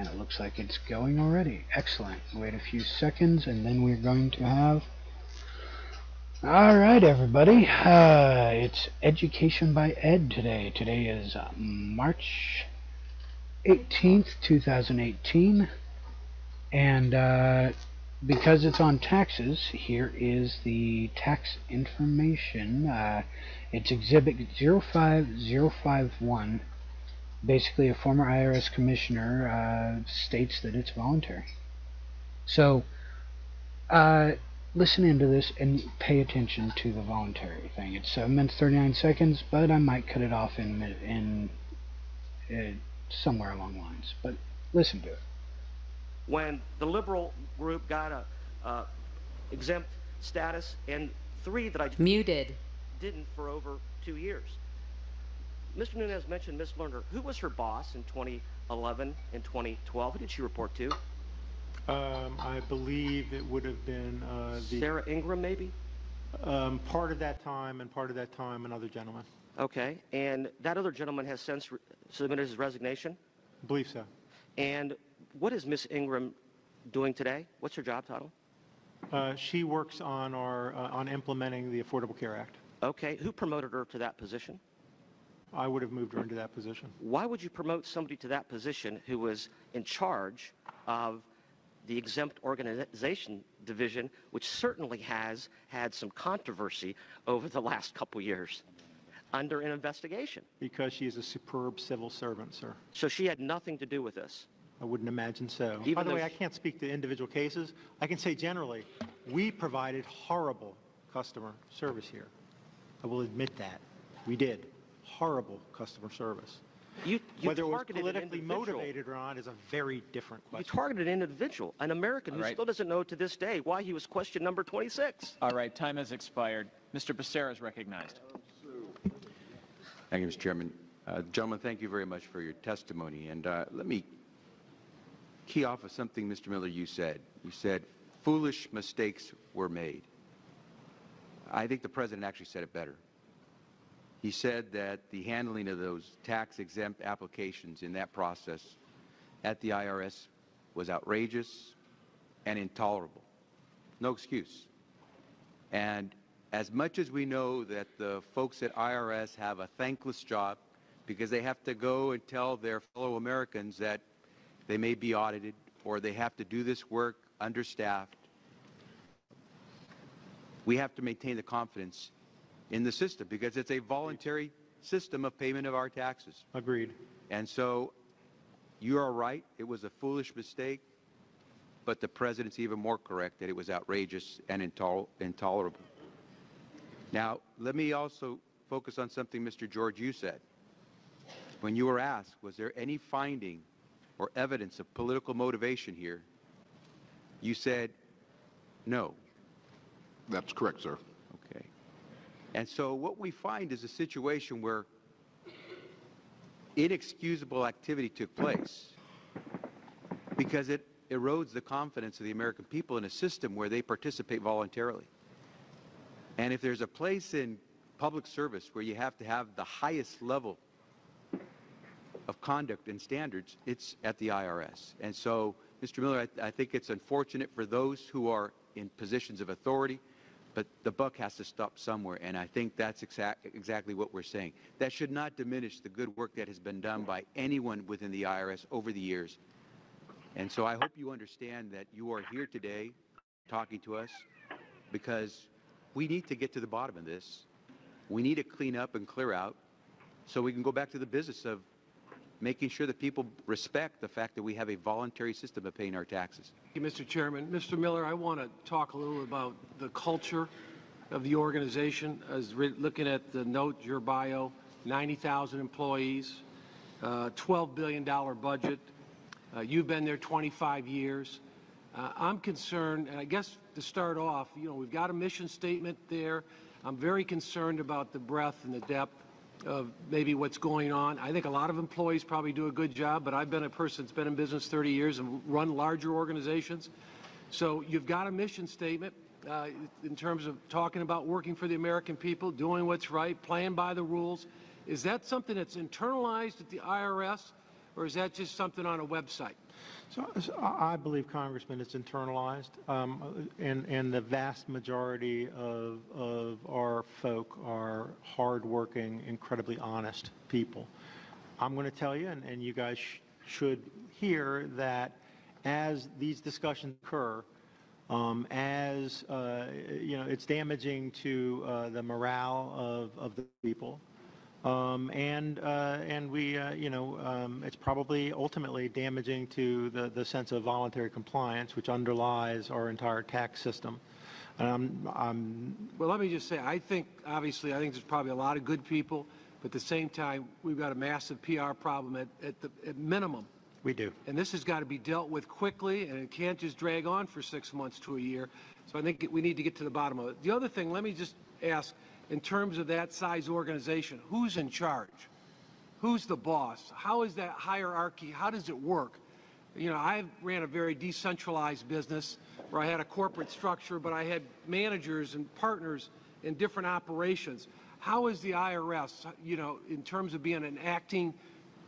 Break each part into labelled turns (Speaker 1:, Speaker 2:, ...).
Speaker 1: And it looks like it's going already. Excellent. Wait a few seconds and then we're going to have... Alright everybody, it's Education by Ed today. Today is March 18th, 2018. And because it's on taxes, here is the tax information. It's Exhibit 05051. Basically, a former IRS commissioner states that it's voluntary. So, listen into this and pay attention to the voluntary thing. It's 7 minutes 39 seconds, but I might cut it off in somewhere along the lines. But listen to it.
Speaker 2: When the liberal group got a exempt status, and 3 that I
Speaker 3: muted
Speaker 2: didn't for over 2 years. Mr. Nunes mentioned Ms. Lerner. Who was her boss in 2011 and 2012? Who did she report to?
Speaker 4: I believe it would have been
Speaker 2: Sarah Ingram, maybe?
Speaker 4: Part of that time, and part of that time another gentleman.
Speaker 2: Okay, and that other gentleman has since submitted his resignation?
Speaker 4: I believe so.
Speaker 2: And what is Ms. Ingram doing today? What's her job title?
Speaker 4: She works on on implementing the Affordable Care Act.
Speaker 2: Okay, who promoted her to that position?
Speaker 4: I would have moved her into that position.
Speaker 2: Why would you promote somebody to that position who was in charge of the exempt organization division, which certainly has had some controversy over the last couple years, under an investigation?
Speaker 4: Because she is a superb civil servant, sir.
Speaker 2: So she had nothing to do with this?
Speaker 4: I wouldn't imagine so.
Speaker 2: Even
Speaker 4: By the way, I can't speak to individual cases. I can say generally, we provided horrible customer service here. I will admit that. We did. Horrible customer service. Whether it was politically motivated or not is a very different question.
Speaker 2: You targeted an individual, an American who still doesn't know to this day why he was question number 26.
Speaker 5: All right, time has expired. Mr. Becerra is recognized.
Speaker 6: Thank you, Mr. Chairman. Gentlemen, thank you very much for your testimony. And let me key off of something, Mr. Miller, you said. You said foolish mistakes were made. I think the President actually said it better. He said that the handling of those tax-exempt applications in that process at the IRS was outrageous and intolerable. No excuse. And as much as we know that the folks at IRS have a thankless job because they have to go and tell their fellow Americans that they may be audited or they have to do this work understaffed, we have to maintain the confidence in the system because it's a voluntary system of payment of our taxes.
Speaker 4: Agreed.
Speaker 6: And so you are right, it was a foolish mistake, but the President's even more correct that it was outrageous and intolerable. Now, let me also focus on something, Mr. George, you said. When you were asked, was there any finding or evidence of political motivation here, you said no.
Speaker 7: That's correct, sir.
Speaker 6: Okay. And so what we find is a situation where inexcusable activity took place because it erodes the confidence of the American people in a system where they participate voluntarily. And if there's a place in public service where you have to have the highest level of conduct and standards, it's at the IRS. And so, Mr. Miller, I think it's unfortunate for those who are in positions of authority, but the buck has to stop somewhere, and I think that's exactly what we're saying. That should not diminish the good work that has been done by anyone within the IRS over the years. And so I hope you understand that you are here today talking to us because we need to get to the bottom of this. We need to clean up and clear out so we can go back to the business of making sure that people respect the fact that we have a voluntary system of paying our taxes.
Speaker 8: Thank you, Mr. Chairman. Mr. Miller, I want to talk a little about the culture of the organization. As looking at the note, your bio, 90,000 employees, $12 billion budget. You've been there 25 years. I'm concerned, and I guess to start off, we've got a mission statement there. I'm very concerned about the breadth and the depth of maybe what's going on. I think a lot of employees probably do a good job, but I've been a person that's been in business 30 years and run larger organizations. So you've got a mission statement in terms of talking about working for the American people, doing what's right, playing by the rules. Is that something that's internalized at the IRS, or is that just something on a website?
Speaker 4: So I believe, Congressman, it's internalized, and the vast majority of our folk are hardworking, incredibly honest people. I'm going to tell you, and you guys should hear that as these discussions occur, it's damaging to the morale of the people. It's probably ultimately damaging to the sense of voluntary compliance, which underlies our entire tax system.
Speaker 8: Well, let me just say, I think there's probably a lot of good people, but at the same time, we've got a massive PR problem at minimum.
Speaker 4: We do.
Speaker 8: And this has got to be dealt with quickly, and it can't just drag on for 6 months to a year. So I think we need to get to the bottom of it. The other thing, let me just ask, in terms of that size organization, who's in charge? Who's the boss? How is that hierarchy? How does it work? You know, I ran a very decentralized business where I had a corporate structure, but I had managers and partners in different operations. How is the IRS, you know, in terms of being an acting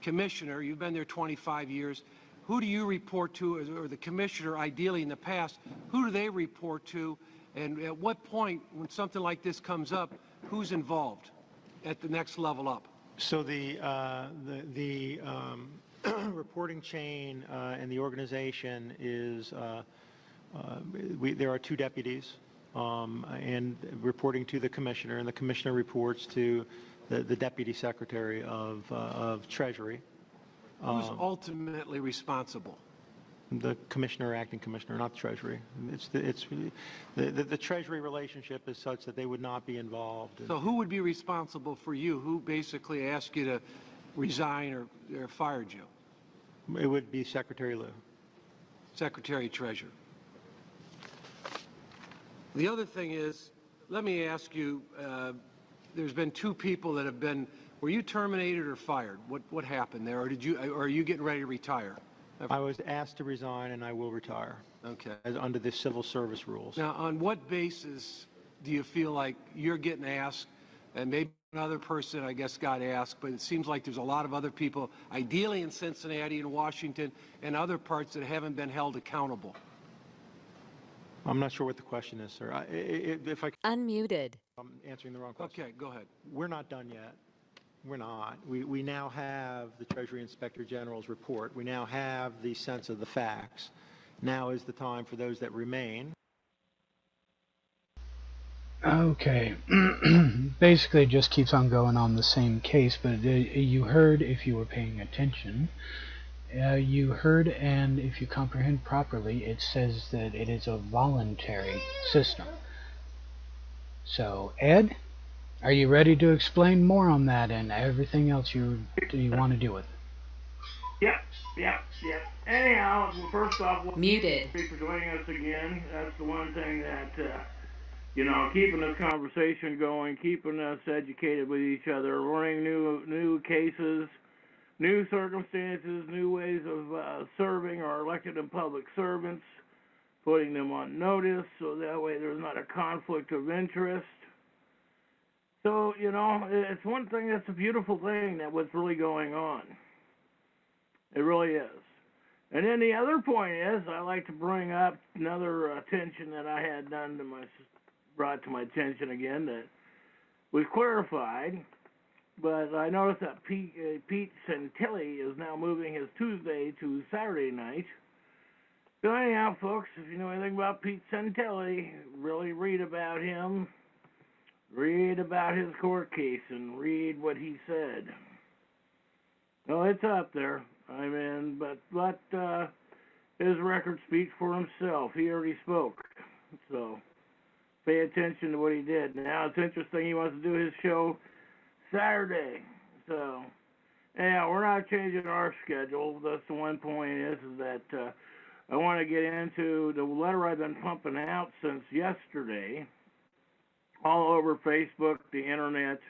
Speaker 8: commissioner? You've been there 25 years. Who do you report to, or the commissioner, ideally in the past, who do they report to? And at what point, when something like this comes up, who's involved at the next level up?
Speaker 4: So the reporting chain in the organization is there are 2 deputies and reporting to the commissioner, and the commissioner reports to the deputy secretary of Treasury.
Speaker 8: Who's ultimately responsible?
Speaker 4: The commissioner, acting commissioner, not the Treasury. The Treasury relationship is such that they would not be involved.
Speaker 8: So who would be responsible for you? Who basically asked you to resign or fired you?
Speaker 4: It would be Secretary Lew.
Speaker 8: Secretary Treasurer. The other thing is, let me ask you, there's been 2 people that have been, were you terminated or fired? What happened there? Or are you getting ready to retire?
Speaker 4: I was asked to resign, and I will retire.
Speaker 8: Okay.
Speaker 4: Under the civil service rules.
Speaker 8: Now, on what basis do you feel like you're getting asked, and maybe another person, I guess, got asked, but it seems like there's a lot of other people, ideally in Cincinnati and Washington and other parts, that haven't been held accountable?
Speaker 4: I'm not sure what the question is, sir. If I
Speaker 3: Unmuted.
Speaker 4: I'm answering the wrong question.
Speaker 8: Okay, go ahead.
Speaker 4: We're not done yet. We're not. We now have the Treasury Inspector General's report. We now have the sense of the facts. Now is the time for those that remain.
Speaker 1: Okay. Basically, it just keeps on going on the same case, but you heard, if you were paying attention, you heard, and if you comprehend properly, it says that it is a voluntary system. So, Ed, are you ready to explain more on that and everything else you want to do with it?
Speaker 9: Yep. Anyhow, first off,
Speaker 3: Muted.
Speaker 9: thank you for joining us again. That's the one thing that, keeping this conversation going, keeping us educated with each other, learning new cases, new circumstances, new ways of serving our elected and public servants, putting them on notice so that way there's not a conflict of interest. So, it's one thing that's a beautiful thing that what's really going on. It really is. And then the other point is, I like to bring up another attention that I had brought to my attention again that was clarified, but I noticed that Pete Santilli is now moving his Tuesday to Saturday night. So anyhow, folks, if you know anything about Pete Santilli, really read about him. Read about his court case and read what he said. No, it's up there. I mean, but his record speaks for himself. He already spoke. So pay attention to what he did. Now it's interesting he wants to do his show Saturday. So anyhow, we're not changing our schedule. That's the one point is that I want to get into the letter I've been pumping out since yesterday. All over Facebook, the internet,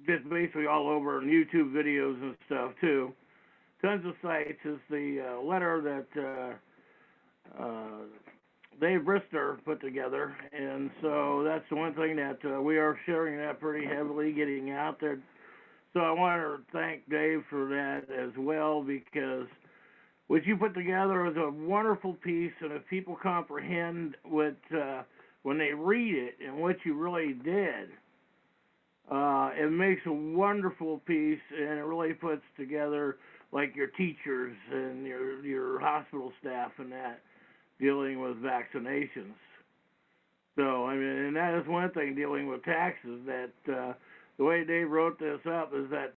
Speaker 9: just basically all over on YouTube videos and stuff too. Tons of sites is the letter that Dave Brister put together, and so that's the one thing that we are sharing that pretty heavily, getting out there So I want to thank Dave for that as well, because what you put together is a wonderful piece, and if people comprehend what when they read it and what you really did, it makes a wonderful piece, and it really puts together like your teachers and your hospital staff and that dealing with vaccinations. So I mean, and that is one thing dealing with taxes, that the way Dave wrote this up is that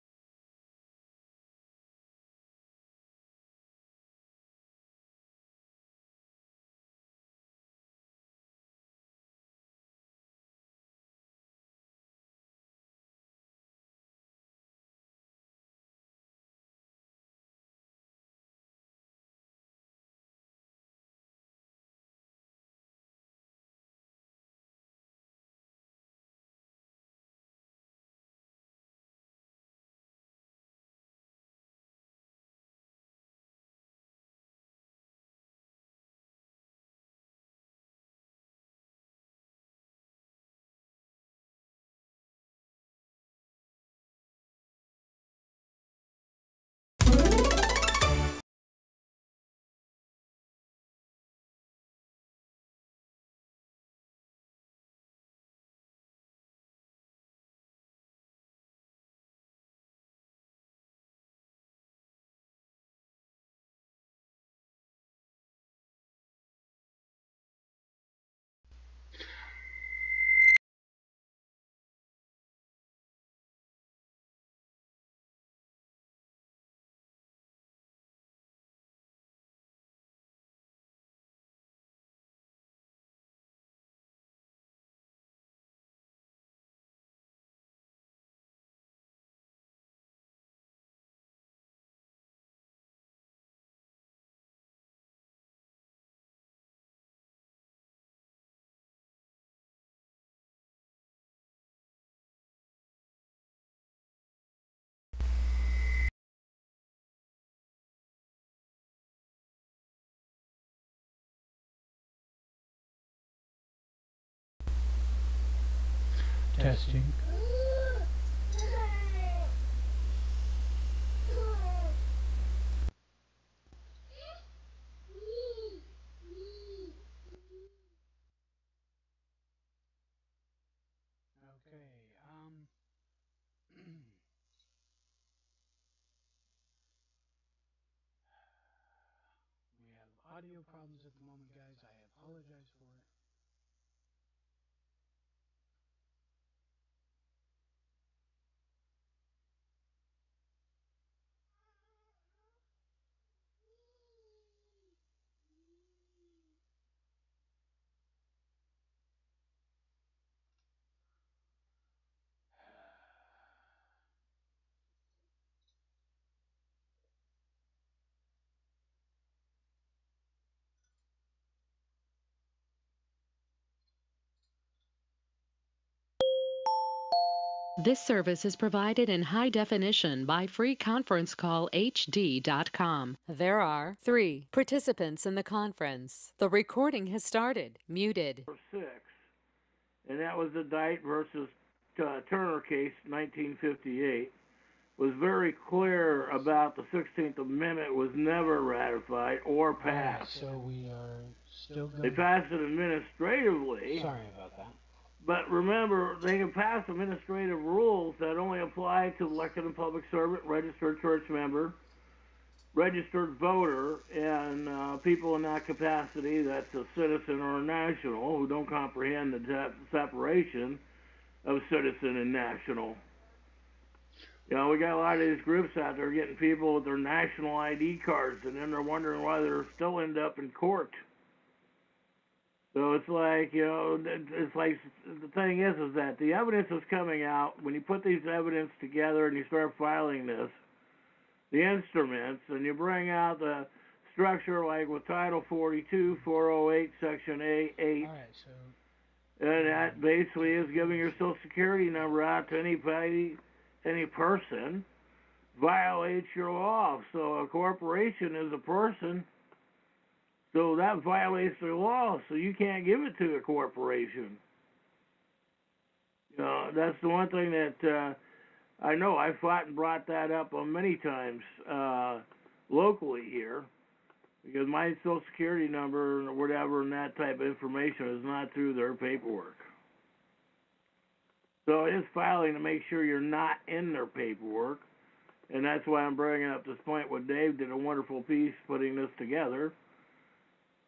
Speaker 1: Testing. Okay, we have audio problems at the moment, guys. I apologize for it.
Speaker 3: This service is provided in high definition by freeconferencecallhd.com. There are 3 participants in the conference. The recording has started. Muted.
Speaker 9: 6, and that was the Dyke versus Turner case, 1958, was very clear about the 16th Amendment was never ratified or passed.
Speaker 1: So we are still going.
Speaker 9: They passed it administratively.
Speaker 1: Sorry about that.
Speaker 9: But remember, they can pass administrative rules that only apply to elected and public servant, registered church member, registered voter, and people in that capacity, that's a citizen or a national, who don't comprehend the separation of citizen and national. You know, we got a lot of these groups out there getting people with their national ID cards, and then they're wondering why they're still end up in court. So it's like, you know, it's like the thing is that the evidence is coming out. When you put these evidence together and you start filing this, the instruments, and you bring out the structure like with Title 42, 408, Section A8.
Speaker 1: All right, so.
Speaker 9: And that basically is giving your Social Security number out to anybody, any person, violates your law. So a corporation is a person. So that violates the law, so you can't give it to a corporation. You know, that's the one thing that I know I fought and brought that up many times locally here, because my Social Security number or whatever and that type of information is not through their paperwork. So it is filing to make sure you're not in their paperwork, and that's why I'm bringing up this point with Dave did a wonderful piece putting this together.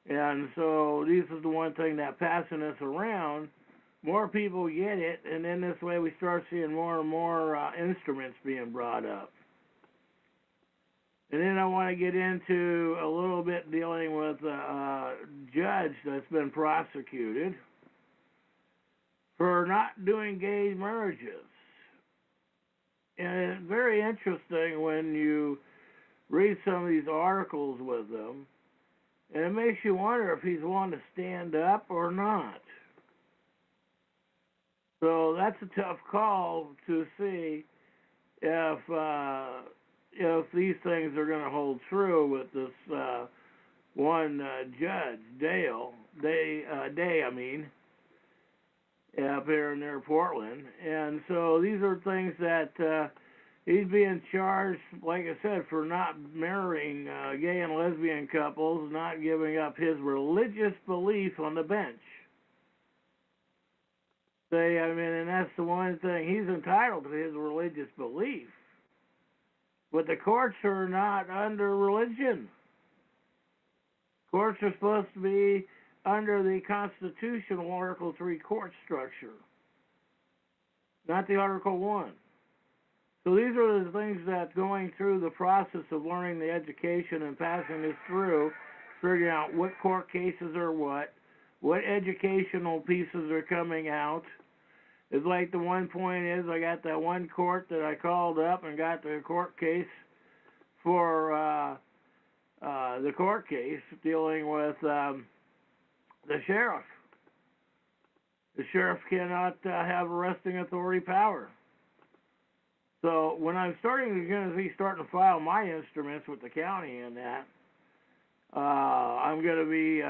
Speaker 9: And so this is the one thing that passing this around, more people get it, and then this way we start seeing more and more instruments being brought up. And then I want to get into a little bit dealing with a judge that's been prosecuted for not doing gay marriages. And it's very interesting when you read some of these articles with them, and it makes you wonder if he's willing to stand up or not. So that's a tough call to see if these things are going to hold true with this one judge, Day, up here near Portland. And so these are things that he's being charged, like I said, for not marrying gay and lesbian couples, not giving up his religious belief on the bench. And that's the one thing. He's entitled to his religious belief. But the courts are not under religion. Courts are supposed to be under the constitutional Article 3 court structure, not the Article 1. So these are the things that going through the process of learning the education and passing this through, figuring out what court cases are what educational pieces are coming out. It's like the one point is I got that one court that I called up and got the court case for the court case dealing with the sheriff. The sheriff cannot have arresting authority power. So when I'm starting to file my instruments with the county in that, I'm going to be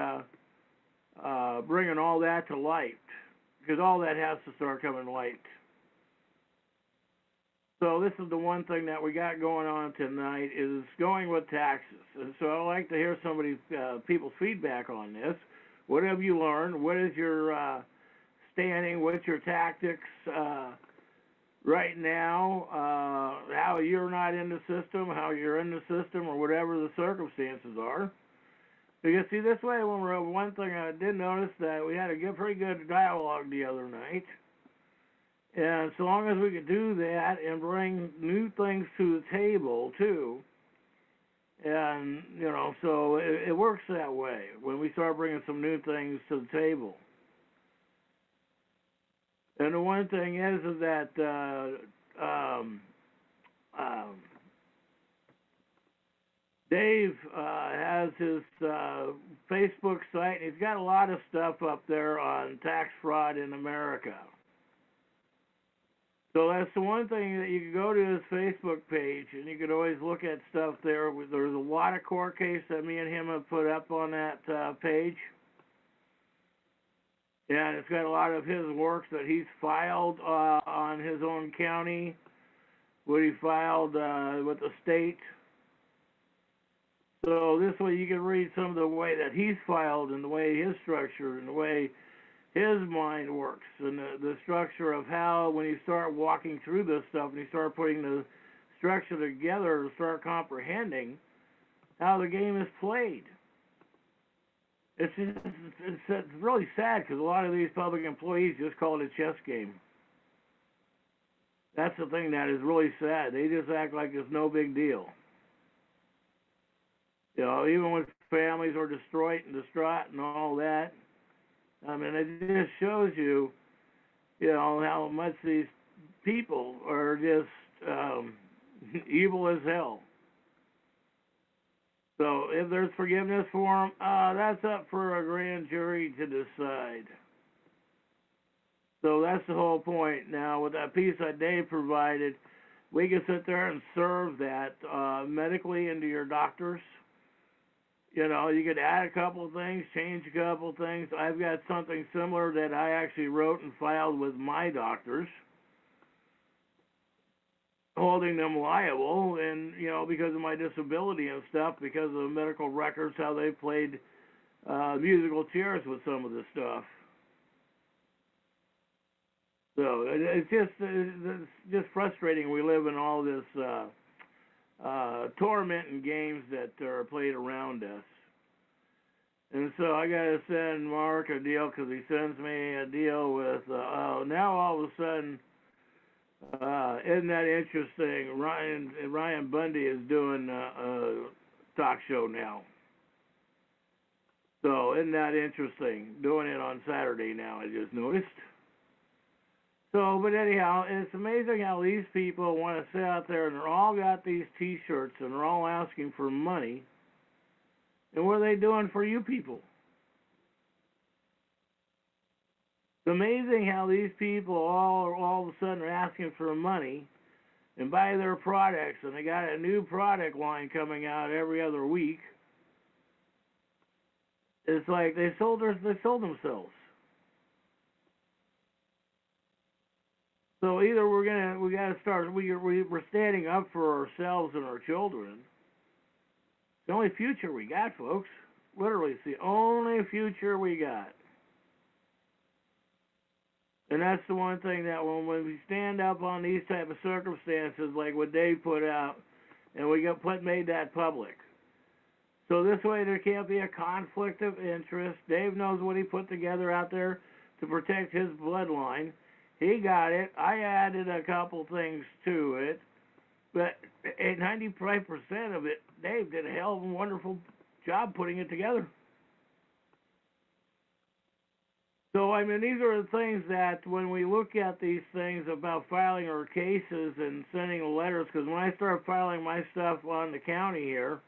Speaker 9: bringing all that to light, because all that has to start coming to light. So this is the one thing that we got going on tonight, is going with taxes. And so I'd like to hear people's feedback on this. What have you learned? What is your standing? What's your tactics right now? How you're not in the system, how you're in the system, or whatever the circumstances are. Because see, this way, one thing I did notice that we had a pretty good dialogue the other night. And so long as we could do that and bring new things to the table too, and so it works that way when we start bringing some new things to the table. And the one thing is that Dave has his Facebook site, and he's got a lot of stuff up there on tax fraud in America. So that's the one thing, that you can go to his Facebook page, and you could always look at stuff there. There's a lot of court cases that me and him have put up on that page. And it's got a lot of his works that he's filed on his own county, what he filed with the state. So this way you can read some of the way that he's filed and the way his structure and the way his mind works, and the structure of how, when you start walking through this stuff and you start putting the structure together to start comprehending how the game is played. It's really sad, because a lot of these public employees just call it a chess game. That's the thing that is really sad. They just act like it's no big deal. Even when families are destroyed and distraught and all that, it just shows you, how much these people are just evil as hell. So if there's forgiveness for them, that's up for a grand jury to decide. So that's the whole point. Now, with that piece that Dave provided, we can sit there and serve that medically into your doctors. You could add a couple of things, change a couple of things. I've got something similar that I actually wrote and filed with my doctors. holding them liable, and because of my disability and stuff, because of the medical records, how they played musical chairs with some of this stuff. So it's just frustrating. We live in all this torment and games that are played around us. And so I got to send Mark a deal because he sends me a deal with, now all of a sudden, isn't that interesting? Ryan Bundy is doing a talk show now. So isn't that interesting? Doing it on Saturday now, I just noticed. So, but anyhow, it's amazing how these people want to sit out there and they're all got these T-shirts and they're all asking for money. And what are they doing for you people? It's amazing how these people all of a sudden are asking for money and buy their products, and they got a new product line coming out every other week. It's like they sold themselves. So either we got to start. We're standing up for ourselves and our children. It's the only future we got, folks. Literally, it's the only future we got. And that's the one thing that when we stand up on these type of circumstances, like what Dave put out, and we made that public. So this way there can't be a conflict of interest. Dave knows what he put together out there to protect his bloodline. He got it. I added a couple things to it. But 95% of it, Dave did a hell of a wonderful job putting it together. So, I mean, these are the things that when we look at these things about filing our cases and sending the letters, because when I start filing my stuff on the county here,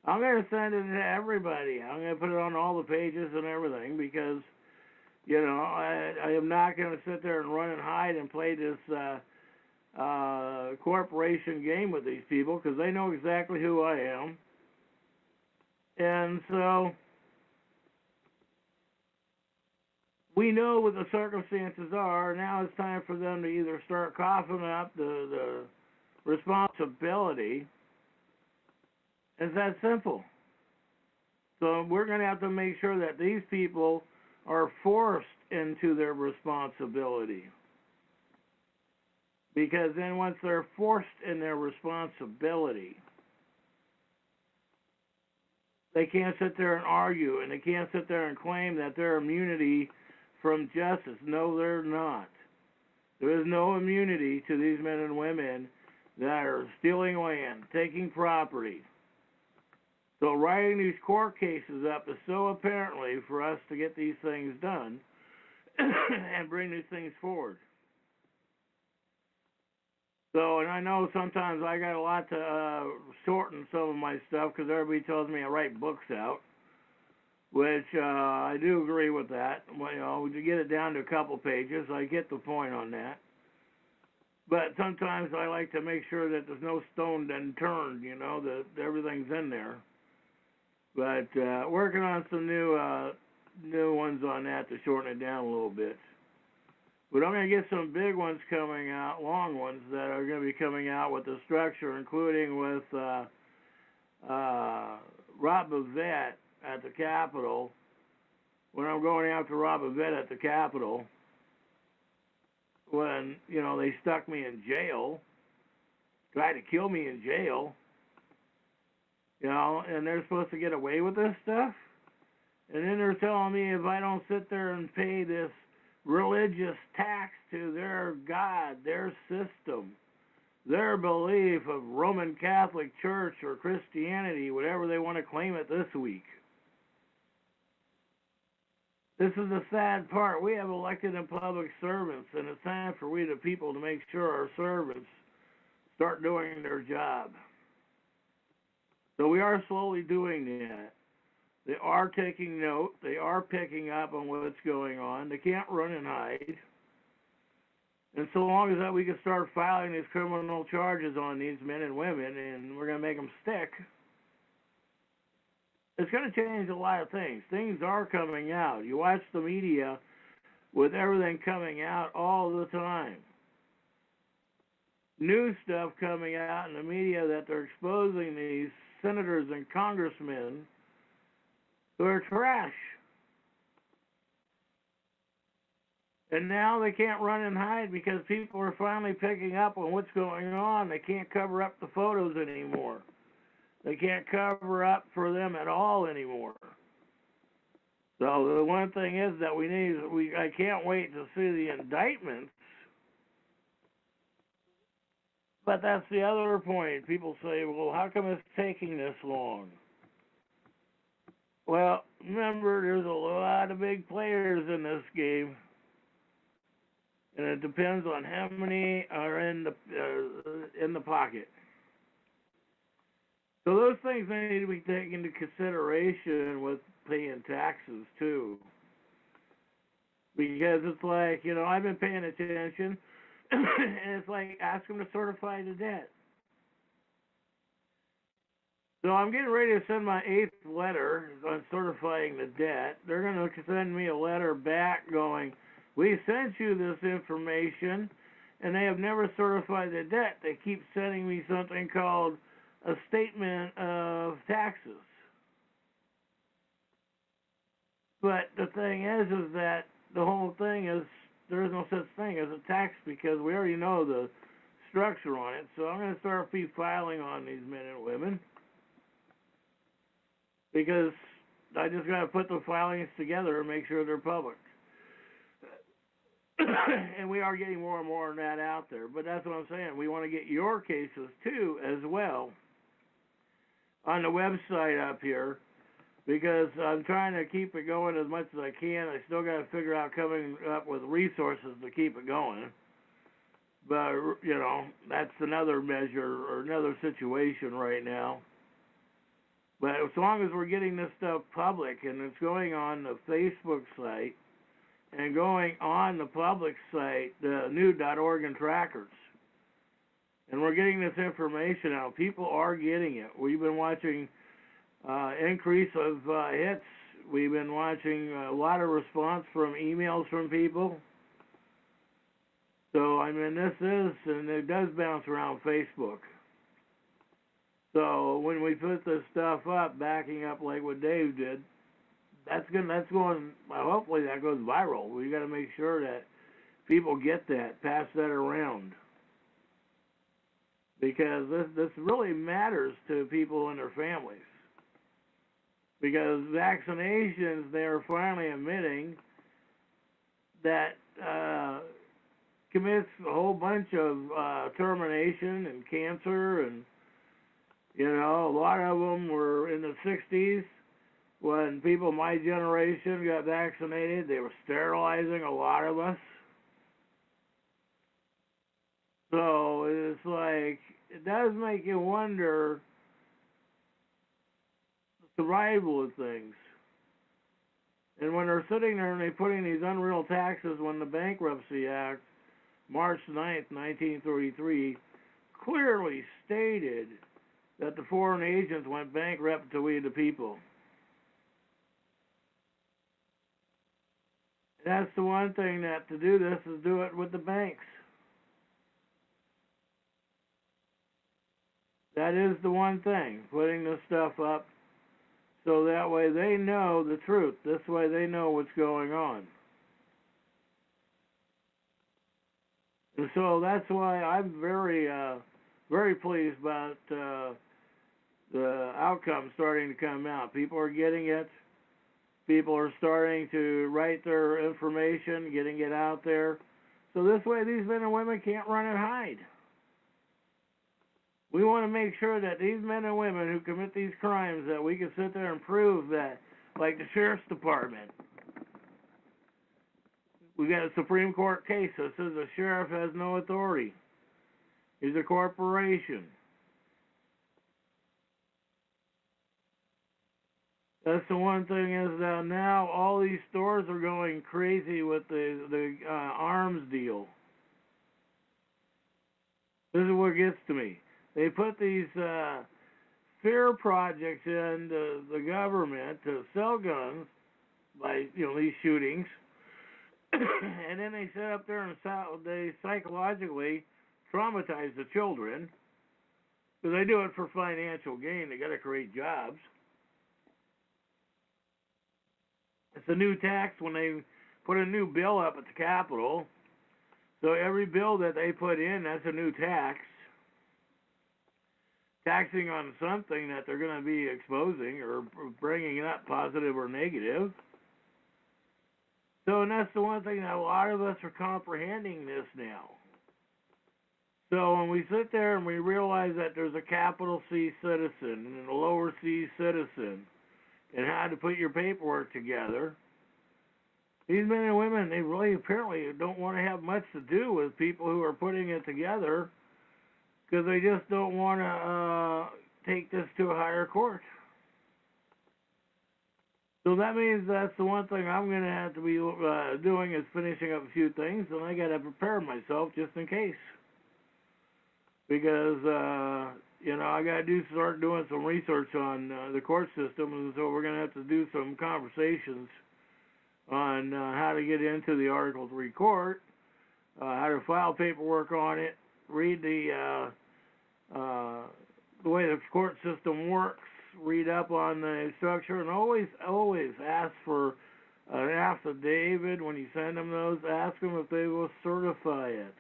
Speaker 9: I'm going to send it to everybody. I'm going to put it on all the pages and everything because, I am not going to sit there and run and hide and play this corporation game with these people because they know exactly who I am. And so we know what the circumstances are. Now it's time for them to either start coughing up the responsibility. It's that simple. So we're going to have to make sure that these people are forced into their responsibility. Because then once they're forced in their responsibility, they can't sit there and argue, and they can't sit there and claim that they're immunity from justice. No, they're not. There is no immunity to these men and women that are stealing land, taking property. So writing these court cases up is so apparently for us to get these things done and bring these things forward. So, and I know sometimes I got a lot to shorten some of my stuff because everybody tells me I write books out, which I do agree with that. Well, to get it down to a couple pages, I get the point on that. But sometimes I like to make sure that there's no stone unturned, that everything's in there. But working on some new ones on that to shorten it down a little bit. But I'm going to get some big ones coming out, long ones that are going to be coming out with the structure, including with Rob Bavette at the Capitol. When I'm going after Rob Bavette at the Capitol, when, they stuck me in jail, tried to kill me in jail, and they're supposed to get away with this stuff? And then they're telling me if I don't sit there and pay this religious tax to their God, their system, their belief of Roman Catholic Church or Christianity, whatever they want to claim it this week. This is the sad part. We have elected and public servants, and it's time for we the people to make sure our servants start doing their job. So we are slowly doing that. They are taking note. They are picking up on what's going on. They can't run and hide. And so long as that we can start filing these criminal charges on these men and women, and we're going to make them stick, it's going to change a lot of things. Things are coming out. You watch the media with everything coming out all the time. new stuff coming out in the media that they're exposing these senators and congressmen who are trash. And now they can't run and hide because people are finally picking up on what's going on. They can't cover up the photos anymore. They can't cover up for them at all anymore. So the one thing is that I can't wait to see the indictments. But that's the other point. People say, well, how come it's taking this long? Well, remember, there's a lot of big players in this game. And it depends on how many are in the pocket. So those things need to be taken into consideration with paying taxes too. Because it's like, I've been paying attention, and it's like, ask them to certify the debt. So I'm getting ready to send my 8th letter on certifying the debt. They're going to send me a letter back going, we sent you this information, and they have never certified the debt. They keep sending me something called a statement of taxes. But the thing is that the whole thing is there is no such thing as a tax because we already know the structure on it. So I'm going to start filing on these men and women because I just got to put the filings together and make sure they're public. And we are getting more and more of that out there. But that's what I'm saying. We want to get your cases, too, as well, on the website up here, because I'm trying to keep it going as much as I can. I still got to figure out coming up with resources to keep it going. But, that's another measure or another situation right now. But as long as we're getting this stuff public and it's going on the Facebook site, and going on the public site, the new.org and trackers. And we're getting this information out. People are getting it. We've been watching increase of hits. We've been watching a lot of response from emails from people. So, and it does bounce around Facebook. So, when we put this stuff up, backing up like what Dave did, that's going, hopefully that goes viral. We got to make sure that people get that, pass that around. Because this really matters to people and their families. Because vaccinations, they're finally admitting that commits a whole bunch of termination and cancer, and, a lot of them were in the 60s. When people my generation got vaccinated, they were sterilizing a lot of us. So it's like, it does make you wonder the survival of things. And when they're sitting there and they're putting these unreal taxes, when the Bankruptcy Act, March 9th, 1933, clearly stated that the foreign agents went bankrupt to we the people. That's the one thing that to do this is do it with the banks. That is the one thing, putting this stuff up so that way they know the truth. This way they know what's going on. And so that's why I'm very, very pleased about the outcome starting to come out. People are getting it. People are starting to write their information, getting it out there. So this way these men and women can't run and hide. We want to make sure that these men and women who commit these crimes, that we can sit there and prove that, like the Sheriff's Department. We got a Supreme Court case that says the sheriff has no authority. He's a corporation. That's the one thing is that now all these stores are going crazy with the arms deal. This is what gets to me. They put these fear projects in the government to sell guns by these shootings, and then they sit up there and they psychologically traumatize the children, because they do it for financial gain. They got to create jobs. It's a new tax when they put a new bill up at the Capitol. So every bill that they put in, that's a new tax. Taxing on something that they're going to be exposing or bringing up, positive or negative. So, and that's the one thing that a lot of us are comprehending this now. So when we sit there and we realize that there's a capital C citizen and a lower C citizen, and how to put your paperwork together, these men and women, they really apparently don't want to have much to do with people who are putting it together, because they just don't want to take this to a higher court. So that means that's the one thing I'm going to have to be doing is finishing up a few things, and I got to prepare myself just in case. Because, I got to start doing some research on the court system, and so we're going to have to do some conversations on how to get into the Article 3 court, how to file paperwork on it, read the way the court system works, read up on the structure, and always ask for an affidavit when you send them those. Ask them if they will certify it.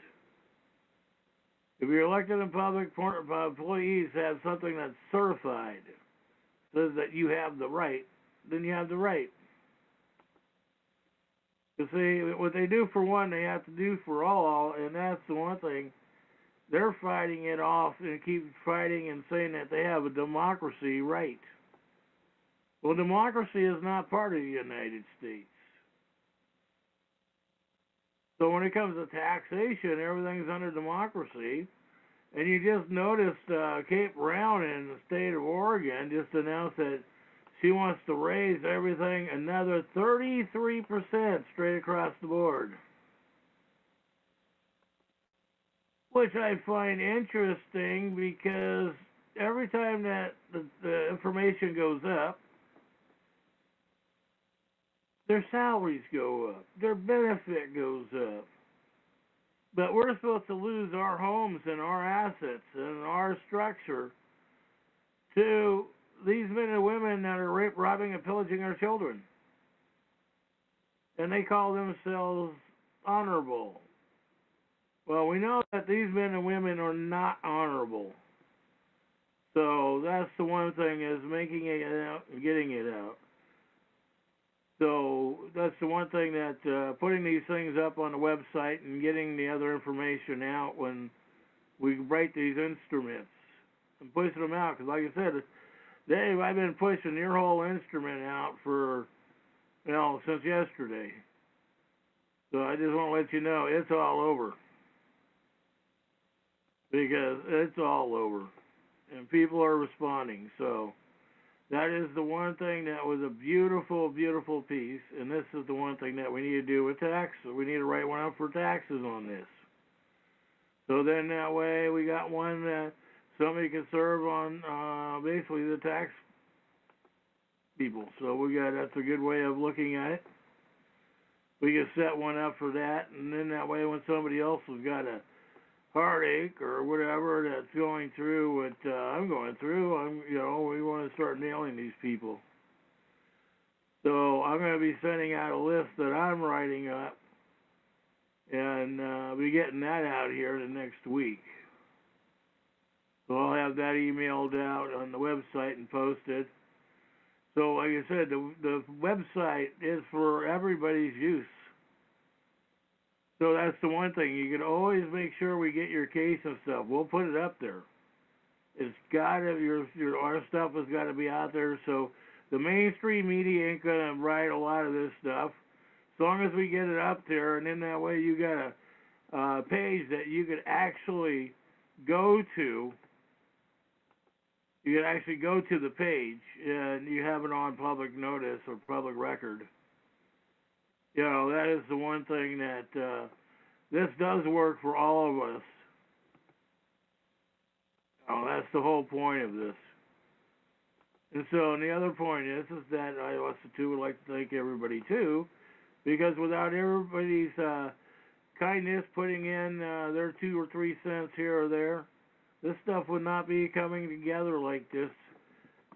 Speaker 9: If you're elected in public, employees have something that's certified, says that you have the right, then you have the right. You see, what they do for one, they have to do for all, and that's the one thing. They're fighting it off and keep fighting and saying that they have a democracy right. Well, democracy is not part of the United States. So when it comes to taxation, everything's under democracy. And you just noticed Kate Brown in the state of Oregon just announced that she wants to raise everything another 33% straight across the board. Which I find interesting because every time that the information goes up, their salaries go up, their benefit goes up. But we're supposed to lose our homes and our assets and our structure to these men and women that are robbing and pillaging our children. And they call themselves honorable. Well, we know that these men and women are not honorable. So that's the one thing, is making it out and getting it out. So that's the one thing, that putting these things up on the website and getting the other information out when we break these instruments and pushing them out. Because like I said, Dave, I've been pushing your whole instrument out for, since yesterday. So I just want to let you know it's all over. Because it's all over. And people are responding. So that is the one thing that was a beautiful, beautiful piece. And this is the one thing that we need to do with taxes. We need to write one up for taxes on this. So then that way we got one that somebody can serve on basically the tax people. So that's a good way of looking at it. We can set one up for that, and then that way when somebody else has got a heartache or whatever that's going through what I'm going through, we want to start nailing these people. So I'm going to be sending out a list that I'm writing up, and be getting that out here the next week. So I'll have that emailed out on the website and posted. So like I said, the website is for everybody's use. So that's the one thing. You can always make sure we get your case and stuff. We'll put it up there. It's got to, our stuff has got to be out there. So the mainstream media ain't going to write a lot of this stuff. As long as we get it up there, and then that way you got a page that you could actually go to. You can actually go to the page, and you have it on public notice or public record. That is the one thing that this does work for all of us. That's the whole point of this. And so, and the other point is that I also, too, would like to thank everybody, too, because without everybody's kindness, putting in their 2 or 3 cents here or there, this stuff would not be coming together like this.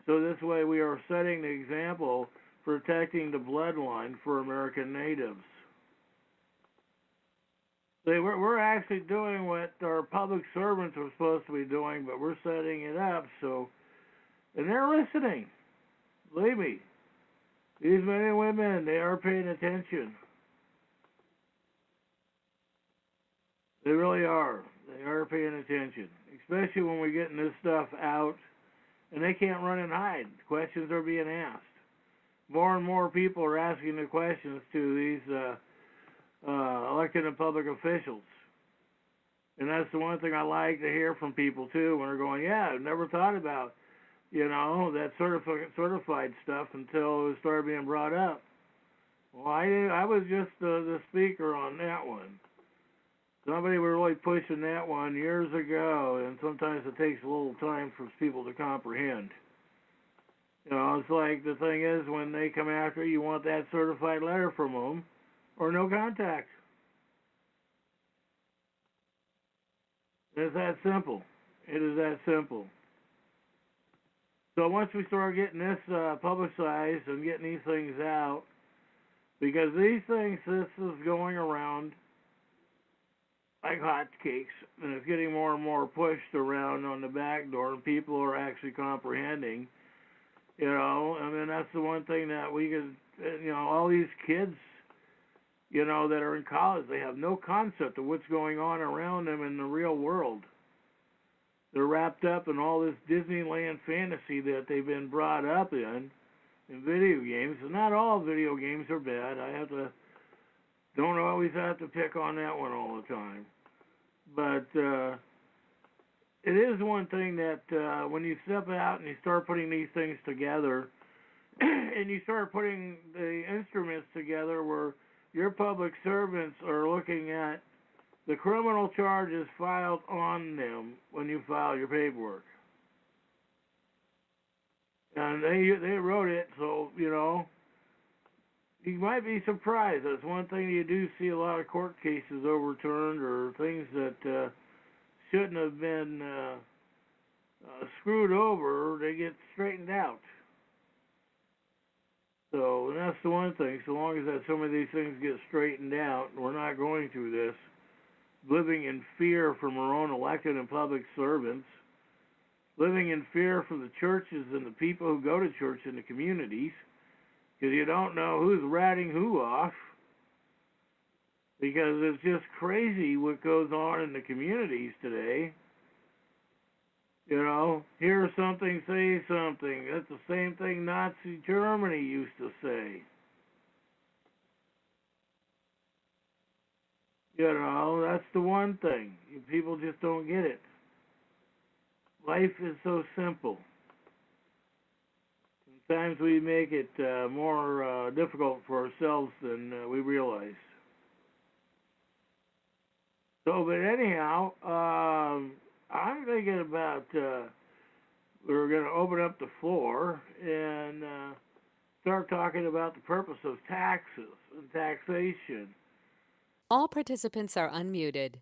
Speaker 9: So this way we are setting the example, protecting the bloodline for American natives. See, we're actually doing what our public servants are supposed to be doing, but we're setting it up so, and they're listening. Believe me, these men and women, they are paying attention. They really are. They are paying attention, especially when we're getting this stuff out, and they can't run and hide. Questions are being asked. More and more people are asking the questions to these elected and public officials. And that's the one thing I like to hear from people, too, when they're going, yeah, I've never thought about, that certified stuff until it started being brought up. Well, I was just the speaker on that one. Somebody was really pushing that one years ago, and sometimes it takes a little time for people to comprehend. It's like the thing is, when they come after you, you want that certified letter from them, or no contact. It's that simple. It is that simple. So once we start getting this publicized and getting these things out, because these things, this is going around like hotcakes, and it's getting more and more pushed around on the back door, and people are actually comprehending. That's the one thing that we could, all these kids, that are in college, they have no concept of what's going on around them in the real world. They're wrapped up in all this Disneyland fantasy that they've been brought up in video games. And not all video games are bad. Don't always have to pick on that one all the time. But it is one thing that when you step out and you start putting these things together, and you start putting the instruments together where your public servants are looking at the criminal charges filed on them when you file your paperwork. And they wrote it, so, you might be surprised. That's one thing you do see a lot of court cases overturned, or things that shouldn't have been screwed over, they get straightened out. So, and that's the one thing. So long as that some of these things get straightened out, and we're not going through this, living in fear from our own elected and public servants, living in fear from the churches and the people who go to church in the communities, because you don't know who's ratting who off, because it's just crazy what goes on in the communities today. Hear something, say something. That's the same thing Nazi Germany used to say. That's the one thing. People just don't get it. Life is so simple. Sometimes we make it more difficult for ourselves than we realize. So, but anyhow, I'm thinking about we're going to open up the floor and start talking about the purpose of taxes and taxation.
Speaker 3: All participants are unmuted.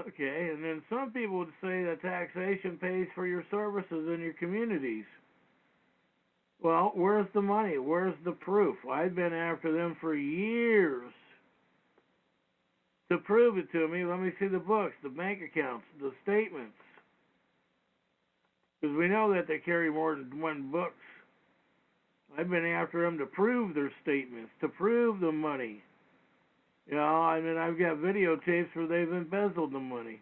Speaker 9: Okay, and then some people would say that taxation pays for your services in your communities. Well, where's the money? Where's the proof? I've been after them for years to prove it to me. Let me see the books, the bank accounts, the statements. Because we know that they carry more than one books. I've been after them to prove their statements, to prove the money. I've got videotapes where they've embezzled the money.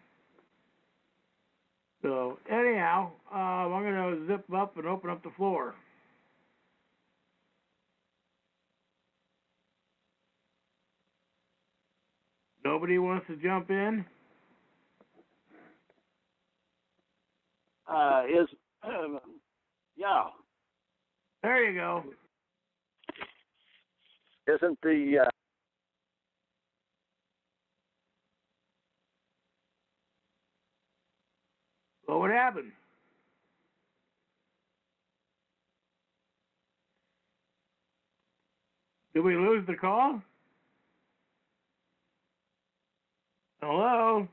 Speaker 9: So, anyhow, I'm going to zip up and open up the floor. Nobody wants to jump in?
Speaker 10: Yeah.
Speaker 9: There you go.
Speaker 10: Isn't the
Speaker 9: Well, what happened? Did we lose the call? Hello?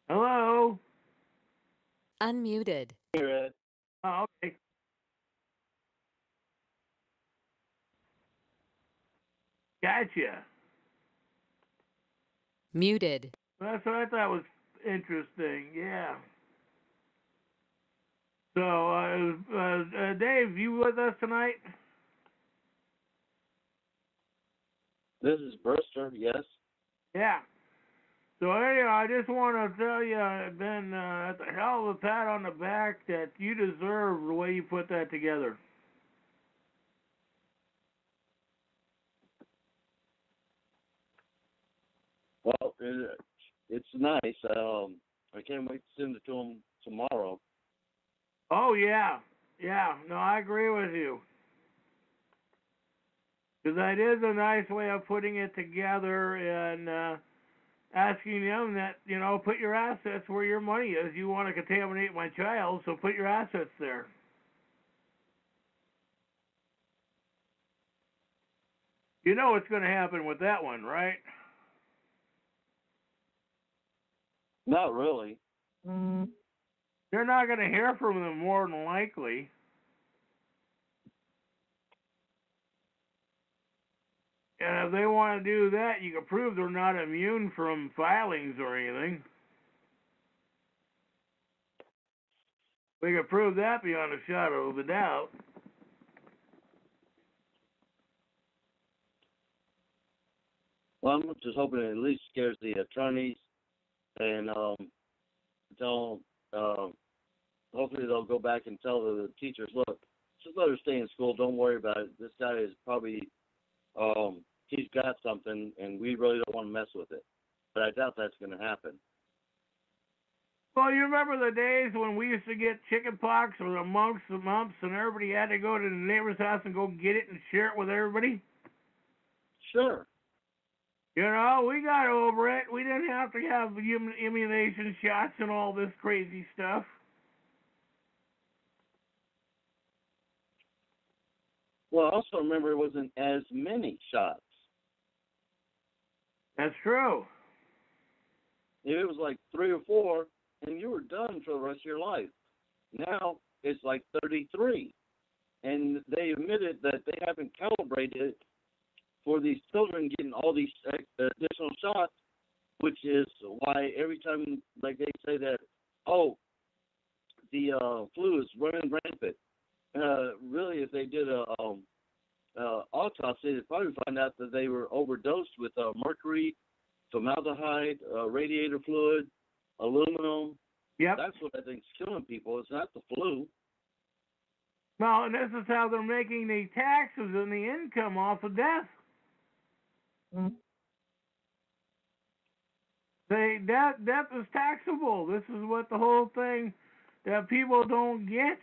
Speaker 9: Hello?
Speaker 3: Unmuted.
Speaker 9: Oh, okay. Gotcha.
Speaker 3: Muted.
Speaker 9: That's what I thought was interesting. Yeah. So, Dave, you with us tonight?
Speaker 10: This is Brewster, yes.
Speaker 9: Yeah. So anyhow, I just want to tell you, Ben, that's a hell of a pat on the back that you deserve the way you put that together.
Speaker 10: Well, it's nice. I can't wait to send it to him tomorrow.
Speaker 9: Oh, yeah. Yeah. No, I agree with you. Because that is a nice way of putting it together and asking them that, put your assets where your money is. You want to contaminate my child, so put your assets there. You know what's going to happen with that one, right?
Speaker 10: Not really.
Speaker 9: They're not going to hear from them more than likely. And if they want to do that, you can prove they're not immune from filings or anything. We can prove that beyond a shadow of a doubt.
Speaker 10: Well, I'm just hoping it at least scares the attorneys and hopefully they'll go back and tell the teachers, look, just let her stay in school. Don't worry about it. This guy is probably, he's got something, and we really don't want to mess with it. But I doubt that's going to happen.
Speaker 9: Well, you remember the days when we used to get chicken pox or the mumps, and everybody had to go to the neighbor's house and go get it and share it with everybody?
Speaker 10: Sure.
Speaker 9: We got over it. We didn't have to have immunization shots and all this crazy stuff.
Speaker 10: Well, I also remember it wasn't as many shots.
Speaker 9: That's true.
Speaker 10: It was like 3 or 4, and you were done for the rest of your life. Now it's like 33. And they admitted that they haven't calibrated for these children getting all these additional shots, which is why every time, like they say that, the flu is running rampant. Really, if they did a autopsy, they'd probably find out that they were overdosed with mercury, formaldehyde, radiator fluid, aluminum.
Speaker 9: Yep.
Speaker 10: That's what I think's killing people. It's not the flu.
Speaker 9: Well, and this is how they're making the taxes and the income off of death. Death is taxable. This is what the whole thing that people don't get.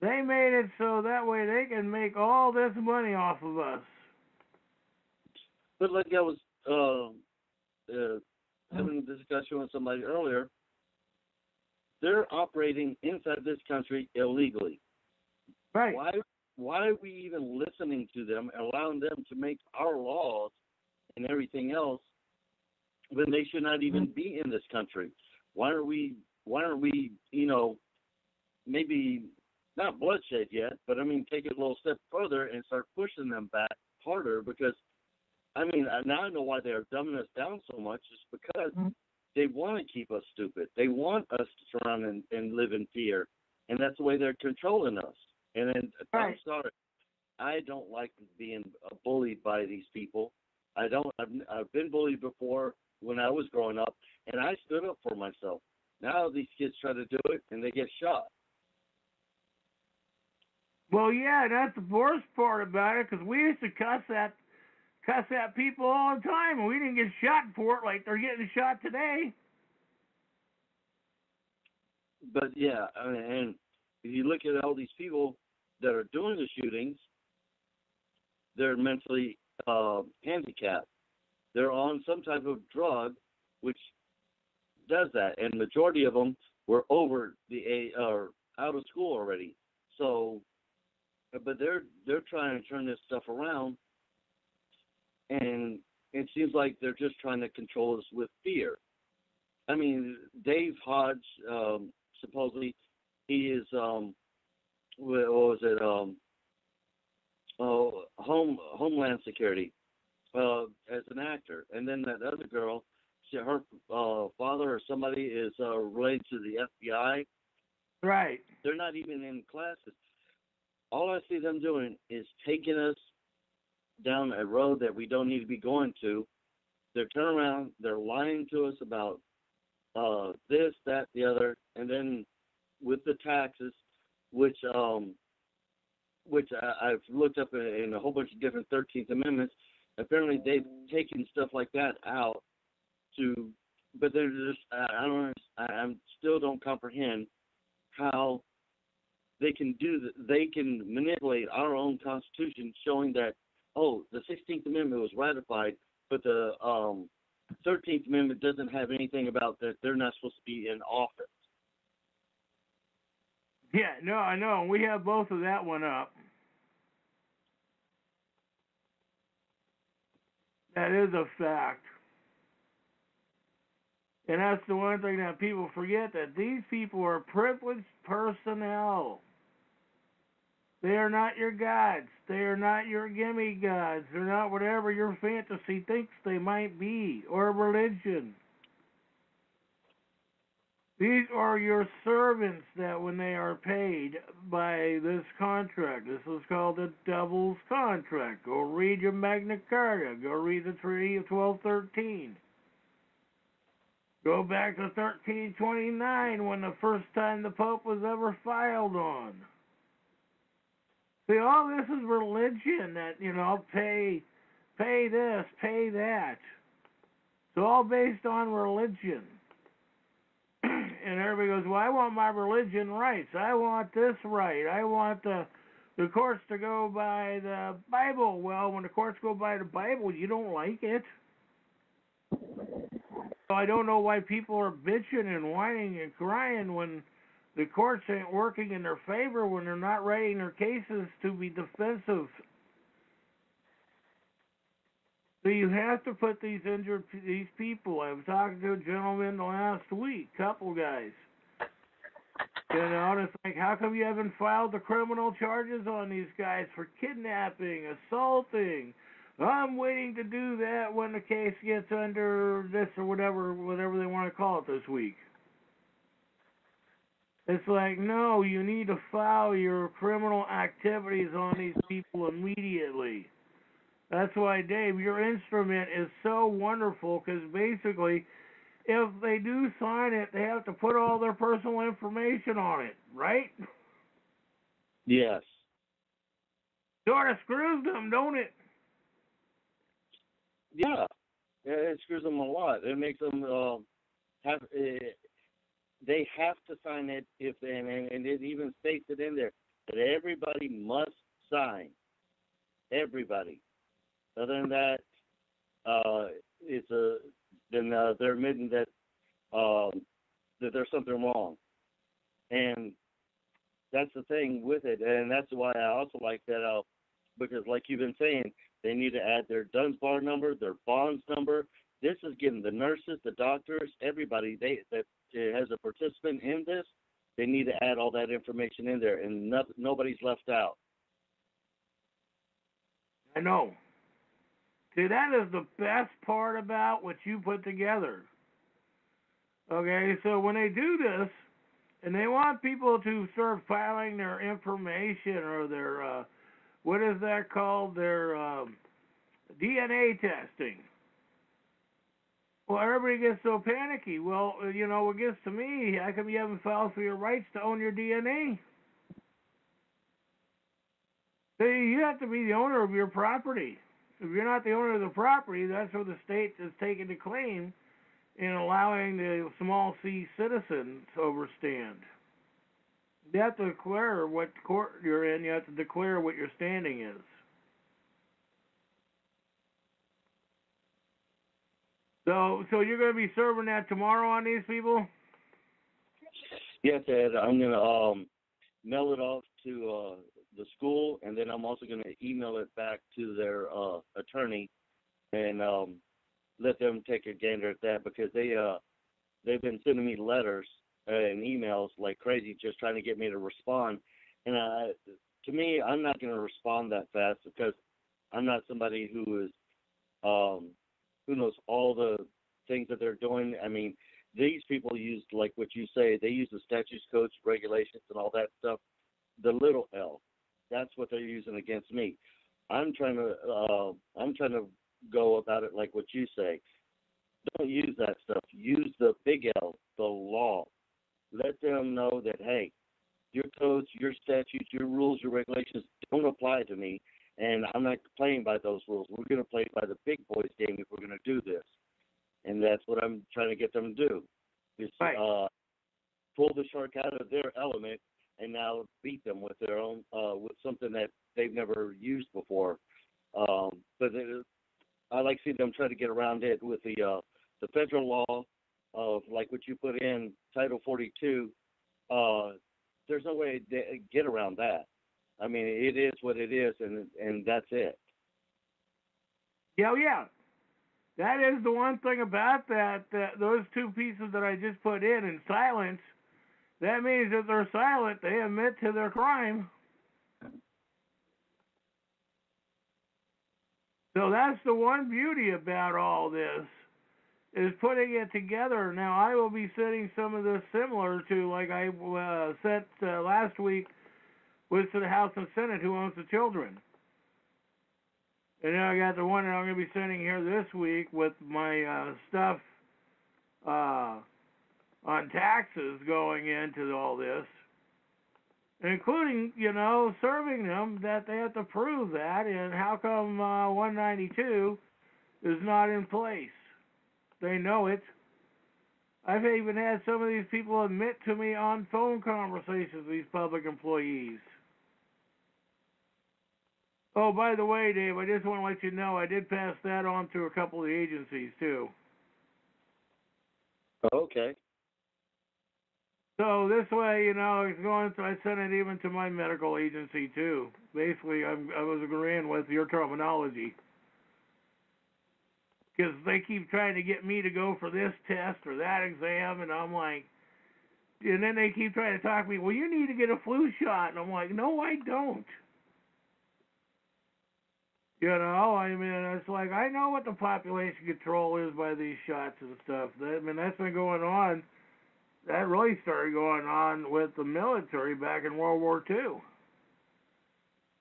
Speaker 9: They made it so that way they can make all this money off of us.
Speaker 10: But like I was having a discussion with somebody earlier, they're operating inside this country illegally.
Speaker 9: Right.
Speaker 10: Why are we even listening to them, allowing them to make our laws and everything else when they should not even be in this country? Why aren't we, maybe not bloodshed yet, but I mean, take it a little step further and start pushing them back harder because, now I know why they're dumbing us down so much. It's because they want to keep us stupid. They want us to surround and live in fear, and that's the way they're controlling us. And then,
Speaker 9: right.
Speaker 10: I'm sorry, I don't like being bullied by these people. I've been bullied before when I was growing up, and I stood up for myself. Now these kids try to do it, and they get shot.
Speaker 9: Well, yeah, that's the worst part about it, because we used to cuss at people all the time, and we didn't get shot for it like they're getting shot today.
Speaker 10: But yeah, and if you look at all these people that are doing the shootings, they're mentally handicapped. They're on some type of drug which does that, and majority of them were over the or out of school already. So but they're trying to turn this stuff around, and it seems like they're just trying to control us with fear. I mean, Dave Hodge, supposedly, he is what was it? Homeland Security as an actor, and then that other girl, her father or somebody is related to the FBI.
Speaker 9: Right.
Speaker 10: They're not even in classes. All I see them doing is taking us down a road that we don't need to be going to. They're turning around, they're lying to us about this, that, the other, and then with the taxes, which I've looked up in a whole bunch of different 13th Amendments. Apparently, they've taken stuff like that out but they're just I still don't comprehend how they can they can manipulate our own Constitution, showing that the 16th Amendment was ratified, but the 13th Amendment doesn't have anything about that they're not supposed to be in office.
Speaker 9: Yeah, no, I know. We have both of that one up. That is a fact. And that's the one thing that people forget, that these people are privileged personnel. They are not your gods. They are not your gimme gods. They're not whatever your fantasy thinks they might be, or religion. These are your servants that when they are paid by this contract, this is called the Devil's Contract. Go read your Magna Carta. Go read the Treaty of 1213. Go back to 1329 when the first time the Pope was ever filed on. See, all this is religion that, pay this, pay that. It's all based on religion. And everybody goes, well, I want my religion rights. I want this right. I want the courts to go by the Bible. Well, when the courts go by the Bible, you don't like it. So I don't know why people are bitching and whining and crying when the courts ain't working in their favor, when they're not writing their cases to be defensive. So you have to put these people. I was talking to a gentleman last week, couple guys. And it's like, how come you haven't filed the criminal charges on these guys for kidnapping, assaulting? I'm waiting to do that when the case gets under this or whatever they want to call it this week. It's like, no, you need to file your criminal activities on these people immediately. That's why, Dave, your instrument is so wonderful, because basically, if they do sign it, they have to put all their personal information on it, right?
Speaker 10: Yes.
Speaker 9: Sort of screws them, don't it?
Speaker 10: Yeah, it screws them a lot. It makes them they have to sign it, and it even states it in there that everybody must sign. Everybody. Other than that, they're admitting that there's something wrong, and that's the thing with it, and that's why I also like that because, like you've been saying, they need to add their DUNS bar number, their bonds number. This is giving the nurses, the doctors, everybody that has a participant in this. They need to add all that information in there, and nobody's left out.
Speaker 9: I know. See, that is the best part about what you put together. Okay, so when they do this, and they want people to start filing their information or their, what is that called, their DNA testing. Well, everybody gets so panicky. Well, what gets to me, how come you haven't filed for your rights to own your DNA? See, you have to be the owner of your property. If you're not the owner of the property, that's where the state is taking the claim in allowing the small c citizens to overstand. You have to declare what court you're in. You have to declare what your standing is. So you're going to be serving that tomorrow on these people?
Speaker 10: Yes, Ed. I'm gonna mail it off to the school, and then I'm also going to email it back to their attorney and let them take a gander at that, because they've been sending me letters and emails like crazy, just trying to get me to respond. And to me, I'm not going to respond that fast, because I'm not somebody who is who knows all the things that they're doing. I mean, these people use, like what you say, they use the statutes, codes, regulations, and all that stuff. The little L, that's what they're using against me. I'm trying to go about it like what you say. Don't use that stuff. Use the big L, the law. Let them know that, hey, your codes, your statutes, your rules, your regulations don't apply to me, and I'm not playing by those rules. We're going to play by the big boys game if we're going to do this. And that's what I'm trying to get them to do, is pull the shark out of their element and now beat them with their own, with something that they've never used before. But I like to see them try to get around it with the federal law of, like what you put in Title 42. There's no way to get around that. I mean, it is what it is, and that's it.
Speaker 9: Yeah. That is the one thing about that, those two pieces that I just put in silence. That means that they're silent. They admit to their crime. So that's the one beauty about all this, is putting it together. Now, I will be setting some of this similar to, like I set last week with the House and Senate, who owns the children. And now I got the one that I'm going to be sending here this week with my stuff on taxes going into all this, including, serving them that they have to prove that, and how come 192 is not in place. They know it. I've even had some of these people admit to me on phone conversations, these public employees. Oh, by the way, Dave, I just want to let you know I did pass that on to a couple of the agencies, too.
Speaker 10: Okay.
Speaker 9: So this way, it's going to, I sent it even to my medical agency, too. Basically, I was agreeing with your terminology. Because they keep trying to get me to go for this test or that exam, and I'm like, and then they keep trying to talk to me, well, you need to get a flu shot. And I'm like, no, I don't. I mean, it's like, I know what the population control is by these shots and stuff. That's been going on. That really started going on with the military back in World War II.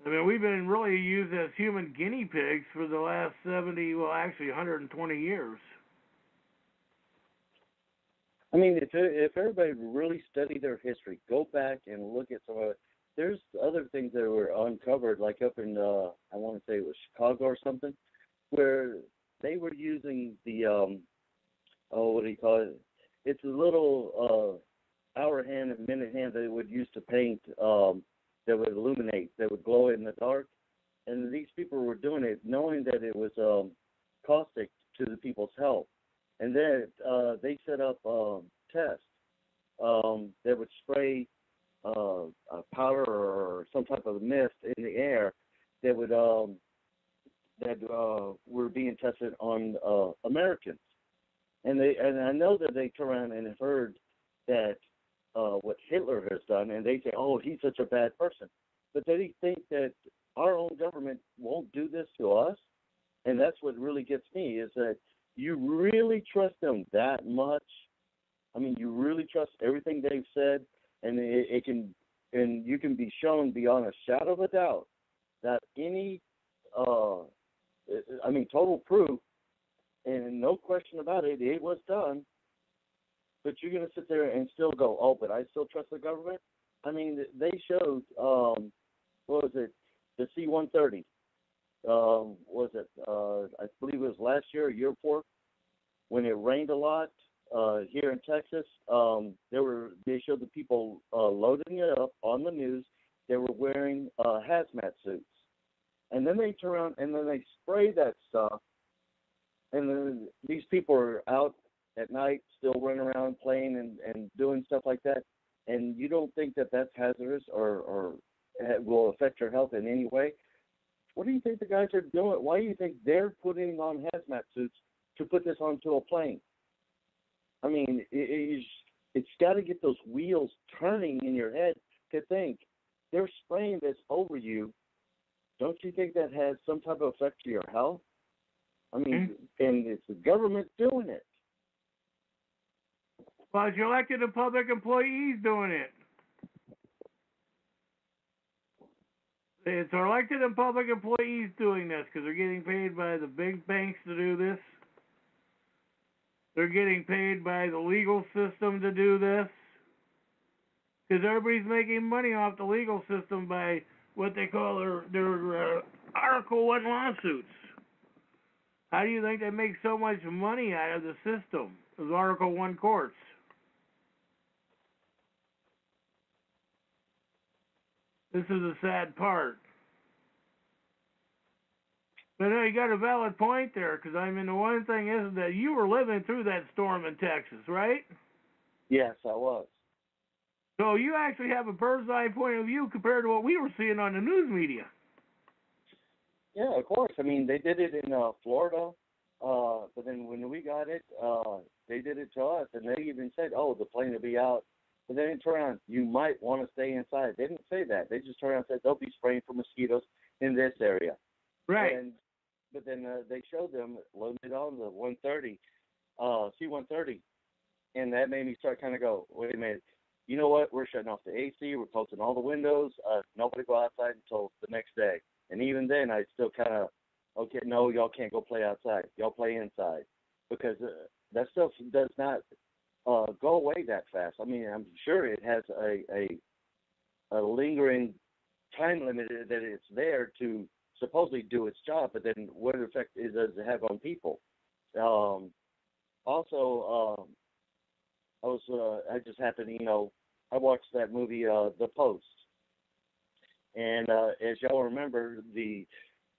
Speaker 9: I mean, we've been really used as human guinea pigs for the last 120 years.
Speaker 10: I mean, if everybody really studied their history, go back and look at some of it. There's other things that were uncovered, like up in, I want to say it was Chicago or something, where they were using the, what do you call it? It's a little hour hand and minute hand that they would use to paint, that would illuminate, that would glow in the dark. And these people were doing it knowing that it was caustic to the people's health. And then they set up tests that would spray a powder or some type of mist in the air that would were being tested on Americans. And I know that they turn around and have heard that what Hitler has done, and they say, oh, he's such a bad person. But they think that our own government won't do this to us. And that's what really gets me, is that you really trust them that much. I mean, you really trust everything they've said, and you can be shown beyond a shadow of a doubt that any, total proof, and no question about it, it was done. But you're going to sit there and still go, oh, but I still trust the government? I mean, they showed, what was it, the C-130. I believe it was last year or year before, when it rained a lot here in Texas. They showed the people loading it up on the news. They were wearing hazmat suits. And then they turn around and then they spray that stuff. And then these people are out at night still running around playing and doing stuff like that. and you don't think that that's hazardous or will affect your health in any way, what do you think the guys are doing? Why do you think they're putting on hazmat suits to put this onto a plane? I mean, it's got to get those wheels turning in your head to think they're spraying this over you. Don't you think that has some type of effect to your health? I mean, and it's the government doing it.
Speaker 9: Well, it's elected and public employees doing it. It's our elected and public employees doing this because they're getting paid by the big banks to do this. They're getting paid by the legal system to do this. Because everybody's making money off the legal system by what they call their Article 1 lawsuits. How do you think they make so much money out of the system, of Article 1 courts? This is a sad part. But no, you got a valid point there, because I mean, the one thing is that you were living through that storm in Texas, right?
Speaker 10: Yes, I was.
Speaker 9: So you actually have a bird's eye point of view compared to what we were seeing on the news media.
Speaker 10: Yeah, of course. I mean, they did it in Florida, but then when we got it, they did it to us, and they even said, "Oh, the plane will be out." But they didn't turn around. You might want to stay inside. They didn't say that. They just turned around and said they'll be spraying for mosquitoes in this area.
Speaker 9: Right.
Speaker 10: But then they showed them loaded on the 130, C-130, and that made me start kind of go, wait a minute. You know what? We're shutting off the AC. We're closing all the windows. Nobody go outside until the next day. And even then, I still kind of, okay, no, y'all can't go play outside. Y'all play inside. Because that stuff does not go away that fast. I mean, I'm sure it has a lingering time limit that it's there to supposedly do its job, but then what effect does it have on people? Also, I just happened, I watched that movie, The Post. And as y'all remember, the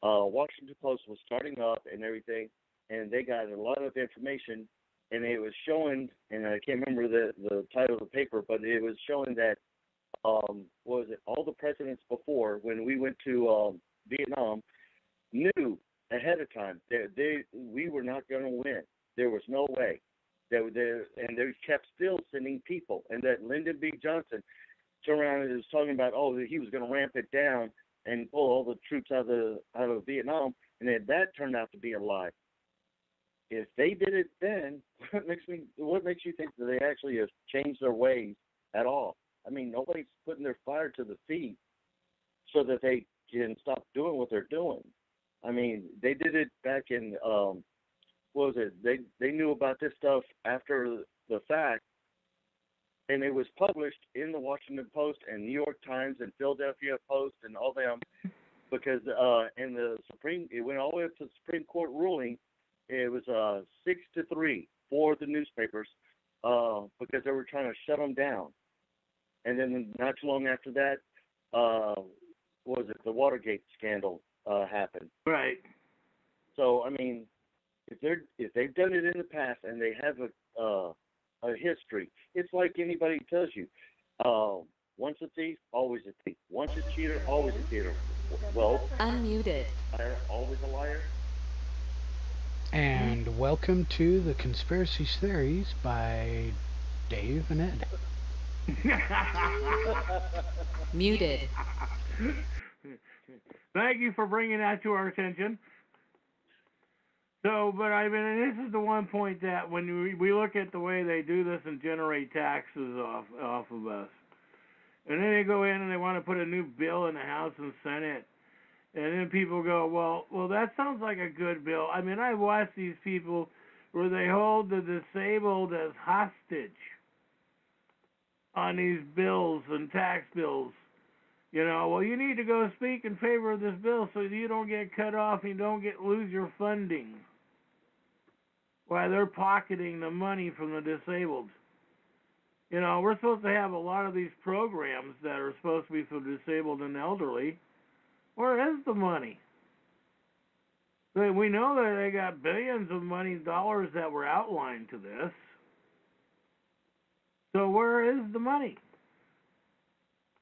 Speaker 10: Washington Post was starting up and everything, and they got a lot of information, and it was showing, and I can't remember the title of the paper, but it was showing that, what was it, all the presidents before, when we went to Vietnam, knew ahead of time that we were not going to win. There was no way. And they kept still sending people. And that Lyndon B. Johnson turned around and was talking about, he was going to ramp it down and pull all the troops out of Vietnam, and then that turned out to be a lie. If they did it then, what makes you think that they actually have changed their ways at all? I mean, nobody's putting their fire to the feet so that they can stop doing what they're doing. I mean, they did it back in, what was it? They knew about this stuff after the fact, and it was published in the Washington Post and New York Times and Philadelphia Post and all them, because in the it went all the way up to the Supreme Court ruling. It was 6-3 for the newspapers because they were trying to shut them down. And then not too long after that, what was it? The Watergate scandal happened.
Speaker 9: Right.
Speaker 10: So I mean, if they've done it in the past and they have a history, it's like anybody tells you. Once a thief, always a thief. Once a cheater, always a cheater. Well,
Speaker 3: Unmuted.
Speaker 10: Liar, always a liar.
Speaker 1: And welcome to the Conspiracy Theories by Dave and Ed.
Speaker 3: Muted.
Speaker 9: Thank you for bringing that to our attention. So, but I mean, this is the one point that when we look at the way they do this and generate taxes off of us, and then they go in and they want to put a new bill in the House and Senate, and then people go, well, that sounds like a good bill. I mean, I watch these people where they hold the disabled as hostage on these bills and tax bills. Well, you need to go speak in favor of this bill so you don't get cut off and you don't lose your funding. While they're pocketing the money from the disabled. We're supposed to have a lot of these programs that are supposed to be for disabled and elderly. Where is the money? We know that they got billions of dollars that were outlined to this. So where is the money?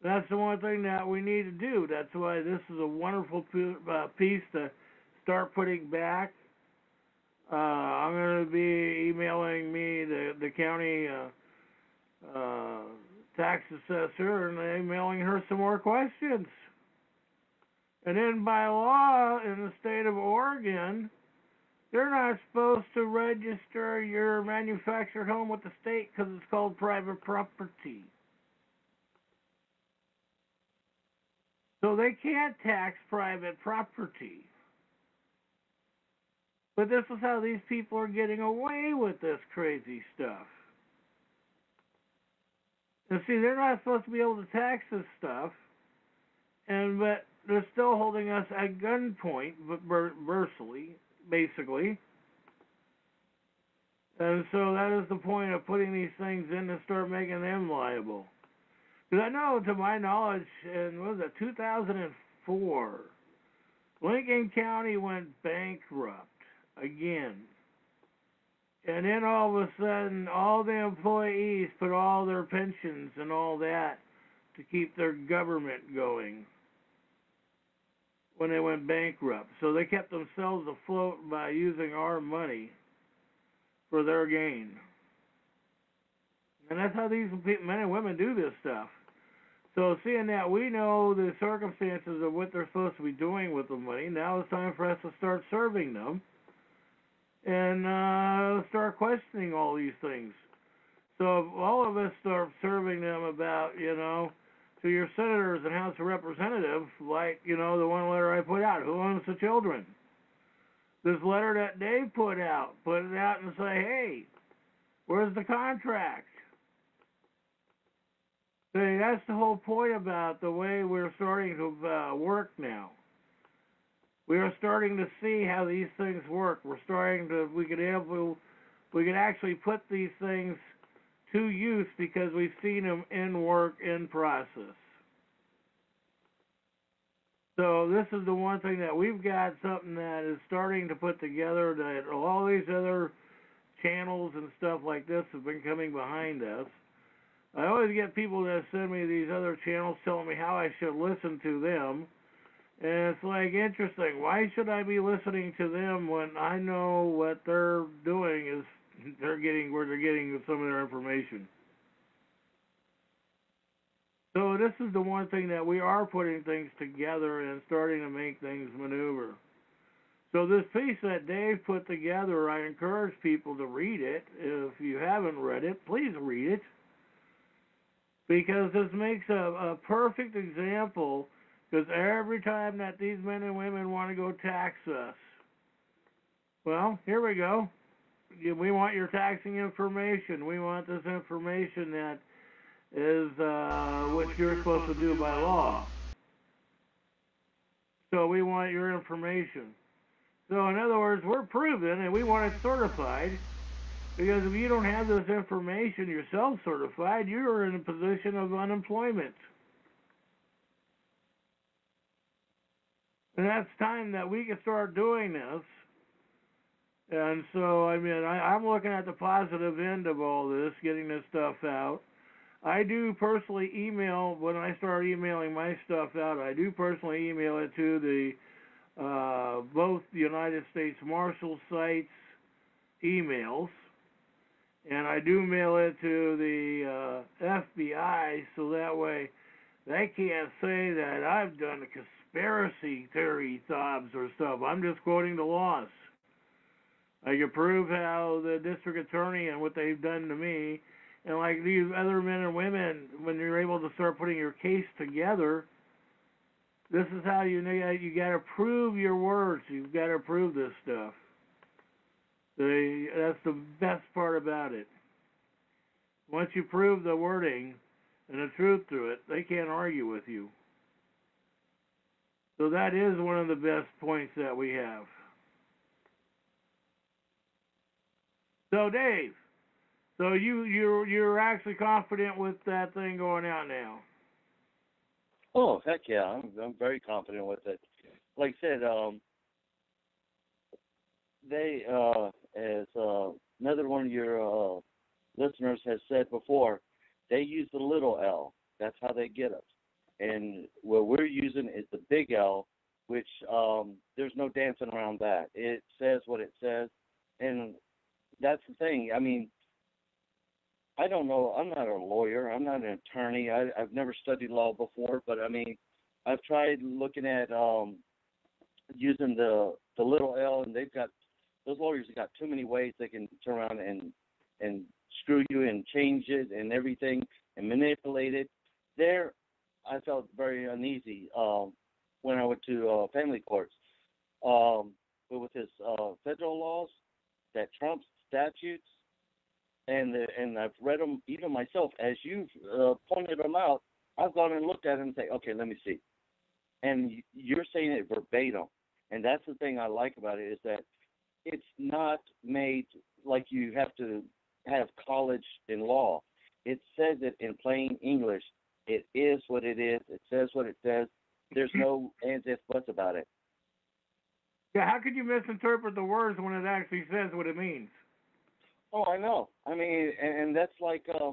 Speaker 9: That's the one thing that we need to do. That's why this is a wonderful piece to start putting back. I'm going to be emailing the county tax assessor and emailing her some more questions. And then by law in the state of Oregon, they're not supposed to register your manufactured home with the state because it's called private property. So they can't tax private property. But this is how these people are getting away with this crazy stuff. And see, they're not supposed to be able to tax this stuff, but they're still holding us at gunpoint, basically. And so that is the point of putting these things in to start making them liable. Because I know, to my knowledge, in, 2004, Lincoln County went bankrupt again. And then all of a sudden, all the employees put all their pensions and all that to keep their government going when they went bankrupt. So they kept themselves afloat by using our money for their gain. And that's how these men and women do this stuff. So seeing that we know the circumstances of what they're supposed to be doing with the money, now it's time for us to start serving them and start questioning all these things. So if all of us start serving them about, to your senators and House of Representatives, like, the one letter I put out, who owns the children? This letter that Dave put it out and say, hey, where's the contract? See, that's the whole point about the way we're starting to work now. We are starting to see how these things work. We can actually put these things to use because we've seen them in work, in process. So this is the one thing that we've got something that is starting to put together that all these other channels and stuff like this have been coming behind us. I always get people that send me these other channels telling me how I should listen to them. And it's like, interesting. Why should I be listening to them when I know what they're doing is where they're getting some of their information? So this is the one thing that we are putting things together and starting to make things maneuver. So this piece that Dave put together, I encourage people to read it. If you haven't read it, please read it. Because this makes a perfect example, because every time that these men and women want to go tax us, well, here we go. We want your taxing information. We want this information that is what you're supposed to do by law. So we want your information. So in other words, we're proven and we want it certified, because if you don't have this information yourself certified, you're in a position of unemployment. And that's time that we can start doing this. And so, I'm looking at the positive end of all this, getting this stuff out. I do personally email, when I start emailing my stuff out, I do personally email it to the both the United States Marshal sites emails, and I do mail it to the FBI, so that way they can't say that I've done a conspiracy theory jobs or stuff. I'm just quoting the laws. I can prove how the district attorney and what they've done to me, and like these other men and women, when you're able to start putting your case together, this is how you got to prove your words. You've got to prove this stuff. That's the best part about it. Once you prove the wording and the truth to it, they can't argue with you. So that is one of the best points that we have. So Dave, so you're actually confident with that thing going out now?
Speaker 10: Oh, heck yeah, I'm very confident with it. Like I said, they, as another one of your listeners has said before, they use the little L. That's how they get us. And what we're using is the big L, which there's no dancing around that. It says what it says, and that's the thing. I mean, I don't know. I'm not a lawyer. I'm not an attorney. I've never studied law before, but I mean, I've tried looking at using the little L, and those lawyers have got too many ways they can turn around and screw you and change it and everything and manipulate it. There, I felt very uneasy when I went to family courts. But with his federal laws that trump statutes, and I've read them even myself, as you've pointed them out, I've gone and looked at them and say, okay, let me see. And you're saying it verbatim. And that's the thing I like about it, is that it's not made like you have to have college in law. It says it in plain English. It is what it is. It says what it says. There's no ands, ifs, buts about it.
Speaker 9: Yeah, how could you misinterpret the words when it actually says what it means?
Speaker 10: Oh, I know. I mean, and that's like I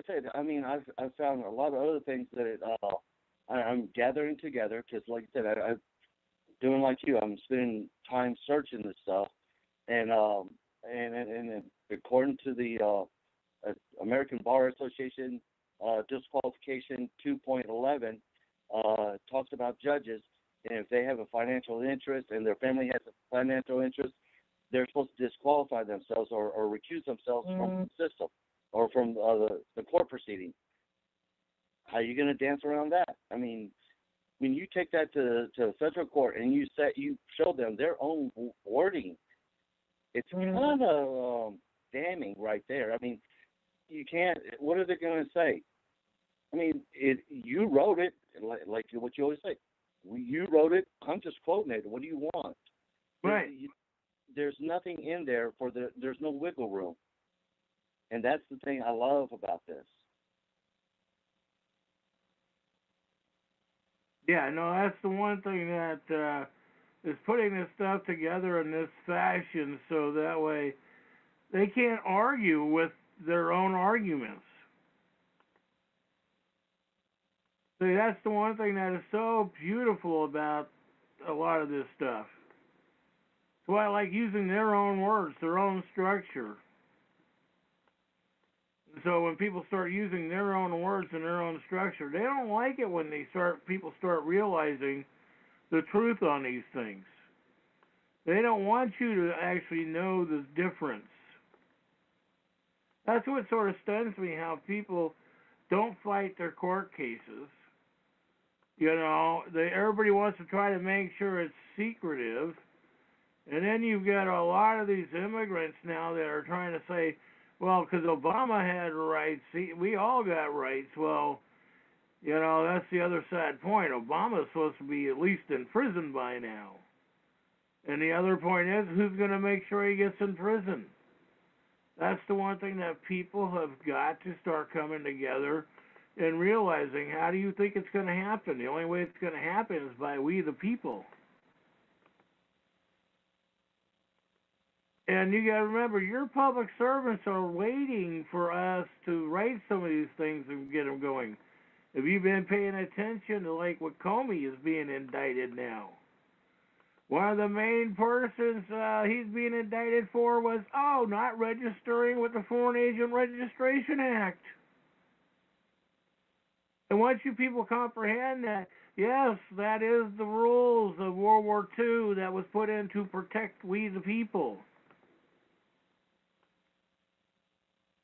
Speaker 10: said. I mean, I've found a lot of other things that I'm gathering together, because, like I said, I'm doing like you. I'm spending time searching this stuff, and according to the American Bar Association disqualification 2.11, talks about judges, and if they have a financial interest and their family has a financial interest, they're supposed to disqualify themselves or recuse themselves from the system or from the court proceeding. How are you going to dance around that? I mean, when you take that to federal court and you show them their own wording, it's kind of damning right there. I mean, you can't. What are they going to say? I mean, you wrote it, like what you always say. You wrote it. I'm just quoting it. What do you want?
Speaker 9: Right.
Speaker 10: There's nothing in there there's no wiggle room. And that's the thing I love about this.
Speaker 9: Yeah, no, that's the one thing that is putting this stuff together in this fashion, so that way they can't argue with their own arguments. See, that's the one thing that is so beautiful about a lot of this stuff. That's why I like using their own words, their own structure. So when people start using their own words and their own structure, they don't like it when people start realizing the truth on these things. They don't want you to actually know the difference. That's what sort of stuns me, how people don't fight their court cases. You know, everybody wants to try to make sure it's secretive. And then you've got a lot of these immigrants now that are trying to say, well, because Obama had rights, we all got rights. Well, you know, that's the other sad point. Obama's supposed to be at least in prison by now. And the other point is, who's going to make sure he gets in prison? That's the one thing that people have got to start coming together and realizing, how do you think it's going to happen? The only way it's going to happen is by we the people. And you got to remember, your public servants are waiting for us to write some of these things and get them going. Have you been paying attention to, like, what Comey is being indicted now? One of the main persons he's being indicted for was, not registering with the Foreign Agent Registration Act. And once you people comprehend that, yes, that is the rules of World War II that was put in to protect we the people.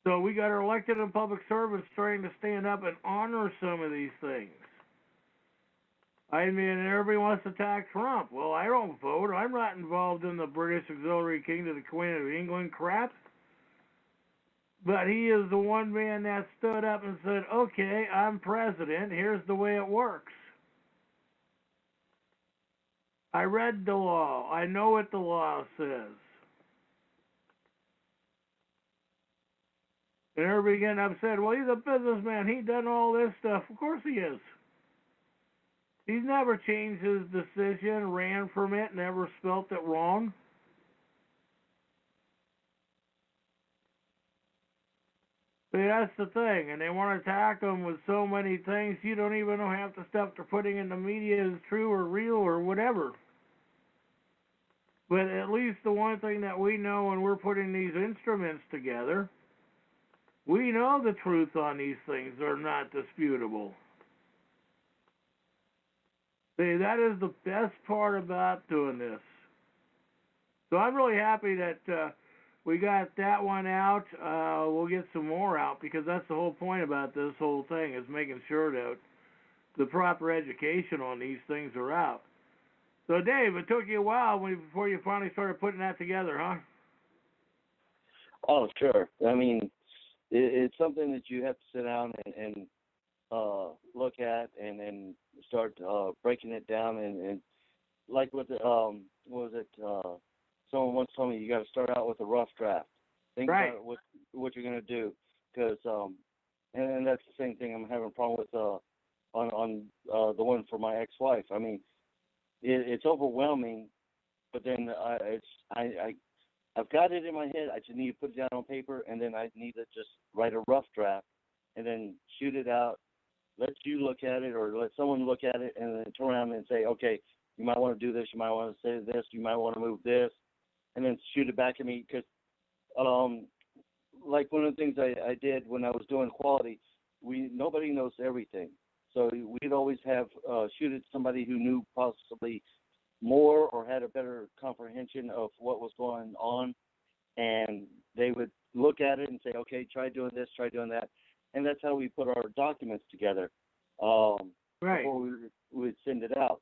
Speaker 9: So we got our elected and public servants trying to stand up and honor some of these things. I mean, everybody wants to attack Trump. Well, I don't vote. I'm not involved in the British Auxiliary King to the Queen of England crap. But he is the one man that stood up and said, okay, I'm president. Here's the way it works. I read the law. I know what the law says. And everybody getting upset, well, he's a businessman. He done all this stuff. Of course he is. He's never changed his decision, ran from it, never spelt it wrong. See, that's the thing, and they want to attack them with so many things. You don't even know half the stuff they're putting in the media is true or real or whatever. But at least the one thing that we know when we're putting these instruments together, we know the truth on these things. They're not disputable. See, that is the best part about doing this. So I'm really happy that we got that one out. We'll get some more out because that's the whole point about this whole thing is making sure that the proper education on these things are out. So, Dave, it took you a while before you finally started putting that together, huh?
Speaker 10: Oh, sure. I mean, it's something that you have to sit down and look at and start breaking it down. And like with the, what was it? Someone once told me you got to start out with a rough draft. Think about what you're going to do. Because, and that's the same thing I'm having a problem with on the one for my ex-wife. I mean, it's overwhelming, but then I've got it in my head. I just need to put it down on paper, and then I need to just write a rough draft, and then shoot it out. Let you look at it, or let someone look at it, and then turn around and say, okay, you might want to do this, you might want to say this, you might want to move this, and then shoot it back at me. Because, like one of the things I did when I was doing quality, nobody knows everything. So we'd always have shoot at somebody who knew possibly more or had a better comprehension of what was going on, and they would look at it and say, okay, try doing this, try doing that. And that's how we put our documents together before we would send it out.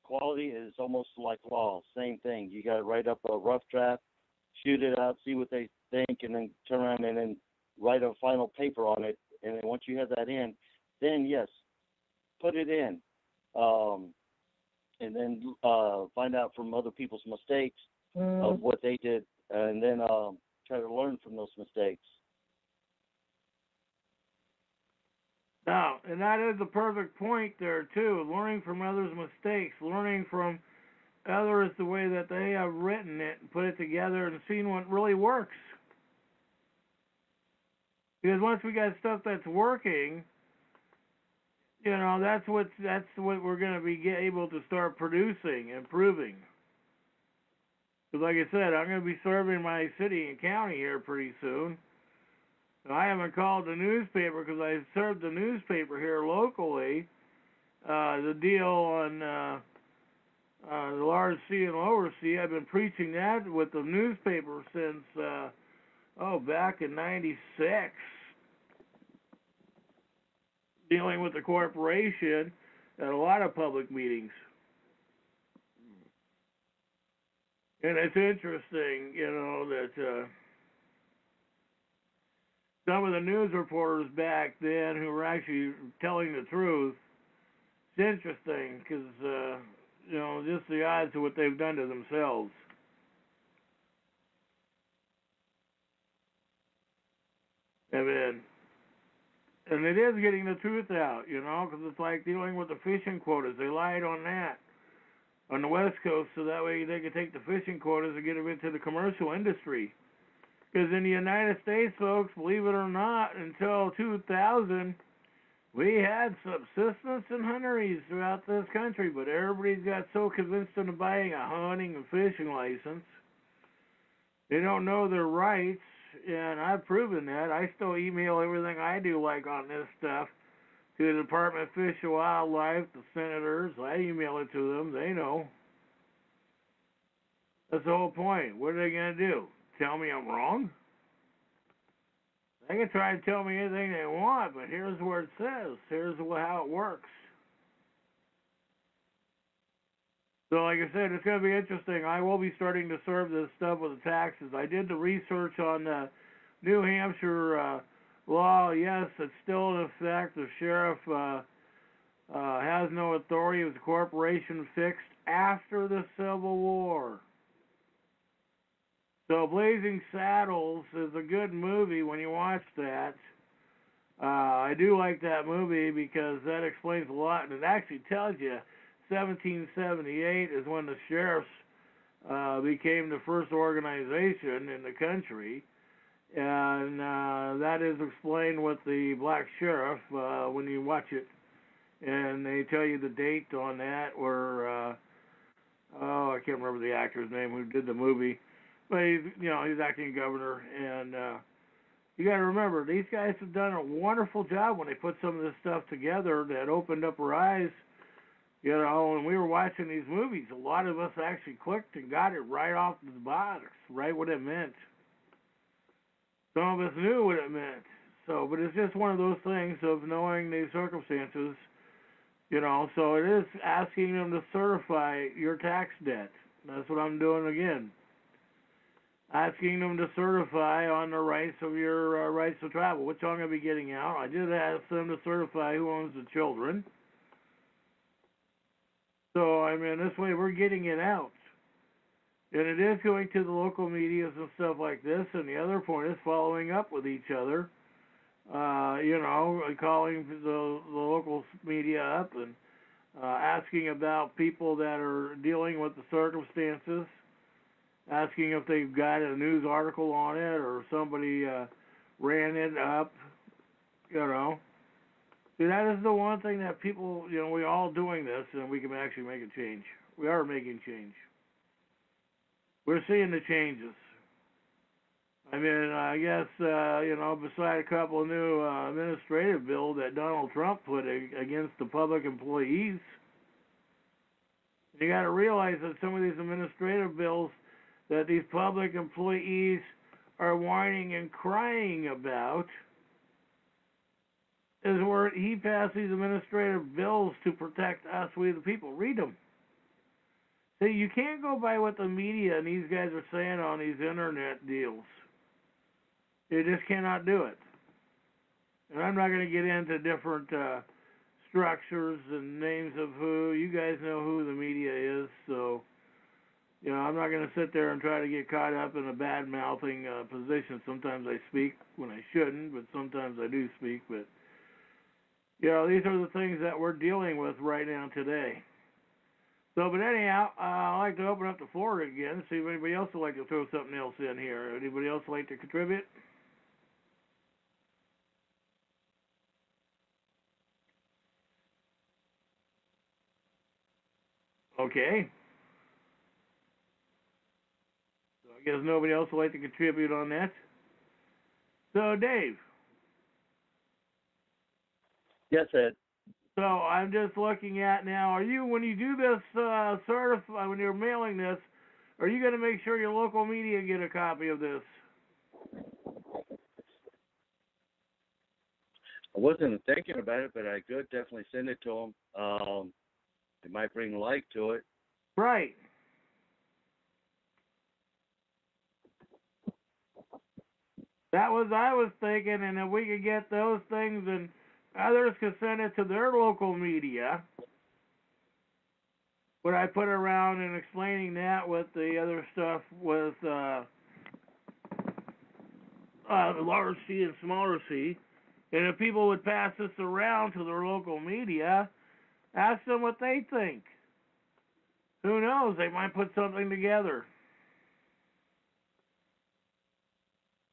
Speaker 10: Quality is almost like law, same thing. You got to write up a rough draft, shoot it out, see what they think, and then turn around and then write a final paper on it. And then once you have that in, then yes, put it in, and then find out from other people's mistakes of what they did, and then try to learn from those mistakes.
Speaker 9: Now, and that is the perfect point there too. Learning from others' mistakes, learning from others the way that they have written it and put it together and seeing what really works. Because once we got stuff that's working, you know, that's what we're going to be able to start producing, improving. Because like I said, I'm going to be serving my city and county here pretty soon. And I haven't called the newspaper because I served the newspaper here locally. The deal on the large C and lower C, I've been preaching that with the newspaper since, back in '96. Dealing with the corporation at a lot of public meetings. And it's interesting, you know, that some of the news reporters back then who were actually telling the truth, it's interesting because, you know, just the odds of what they've done to themselves. And it is getting the truth out, you know, because it's like dealing with the fishing quotas. They lied on that on the West Coast so that way they could take the fishing quotas and get them into the commercial industry. Because in the United States, folks, believe it or not, until 2000, we had subsistence and hunteries throughout this country, but everybody's got so convinced into buying a hunting and fishing license, they don't know their rights. And I've proven that. I still email everything I do like on this stuff to the Department of Fish and Wildlife, the senators. I email it to them. They know. That's the whole point. What are they going to do? Tell me I'm wrong? They can try to tell me anything they want, but here's where it says. Here's how it works. So like I said, it's going to be interesting. I will be starting to serve this stuff with the taxes. I did the research on the New Hampshire law. Yes, it's still in effect. The sheriff has no authority. It was a corporation fixed after the Civil War. So Blazing Saddles is a good movie when you watch that. I do like that movie because that explains a lot, and it actually tells you 1778 is when the sheriffs became the first organization in the country, and that is explained with the black sheriff when you watch it, and they tell you the date on that. Where I can't remember the actor's name who did the movie, but he's acting governor, and you got to remember these guys have done a wonderful job when they put some of this stuff together that opened up our eyes. When we were watching these movies, a lot of us actually clicked and got it right off the box, right what it meant. Some of us knew what it meant. So, but it's just one of those things of knowing the circumstances, so it is asking them to certify your tax debt. That's what I'm doing again. Asking them to certify on the rights of your rights to travel, which I'm going to be getting out. I did ask them to certify who owns the children. So, this way we're getting it out. And it is going to the local medias and stuff like this. And the other point is following up with each other. Calling the local media up and asking about people that are dealing with the circumstances. Asking if they've got a news article on it or somebody ran it up, See, that is the one thing that people, we're all doing this and we can actually make a change. We are making change. We're seeing the changes. I guess, beside a couple of new administrative bills that Donald Trump put against the public employees, you got to realize that some of these administrative bills that these public employees are whining and crying about is where he passed these administrative bills to protect us, we the people. Read them. See, you can't go by what the media and these guys are saying on these internet deals. You just cannot do it. And I'm not going to get into different structures and names of who. You guys know who the media is, so I'm not going to sit there and try to get caught up in a bad-mouthing position. Sometimes I speak when I shouldn't, but sometimes I do speak. But, these are the things that we're dealing with right now today. So, but anyhow, I'd like to open up the floor again, see if anybody else would like to throw something else in here. Anybody else like to contribute? Okay. So I guess nobody else would like to contribute on that. So, Dave.
Speaker 10: Yes, Ed.
Speaker 9: So I'm just looking at now, when you do this when you're mailing this, are you going to make sure your local media get a copy of this?
Speaker 10: I wasn't thinking about it, but I could definitely send it to them. It might bring light to it.
Speaker 9: Right. That was I was thinking, and if we could get those things and others could send it to their local media, would I put around and explaining that with the other stuff with large C and smaller C, and if people would pass this around to their local media, ask them what they think. Who knows? They might put something together.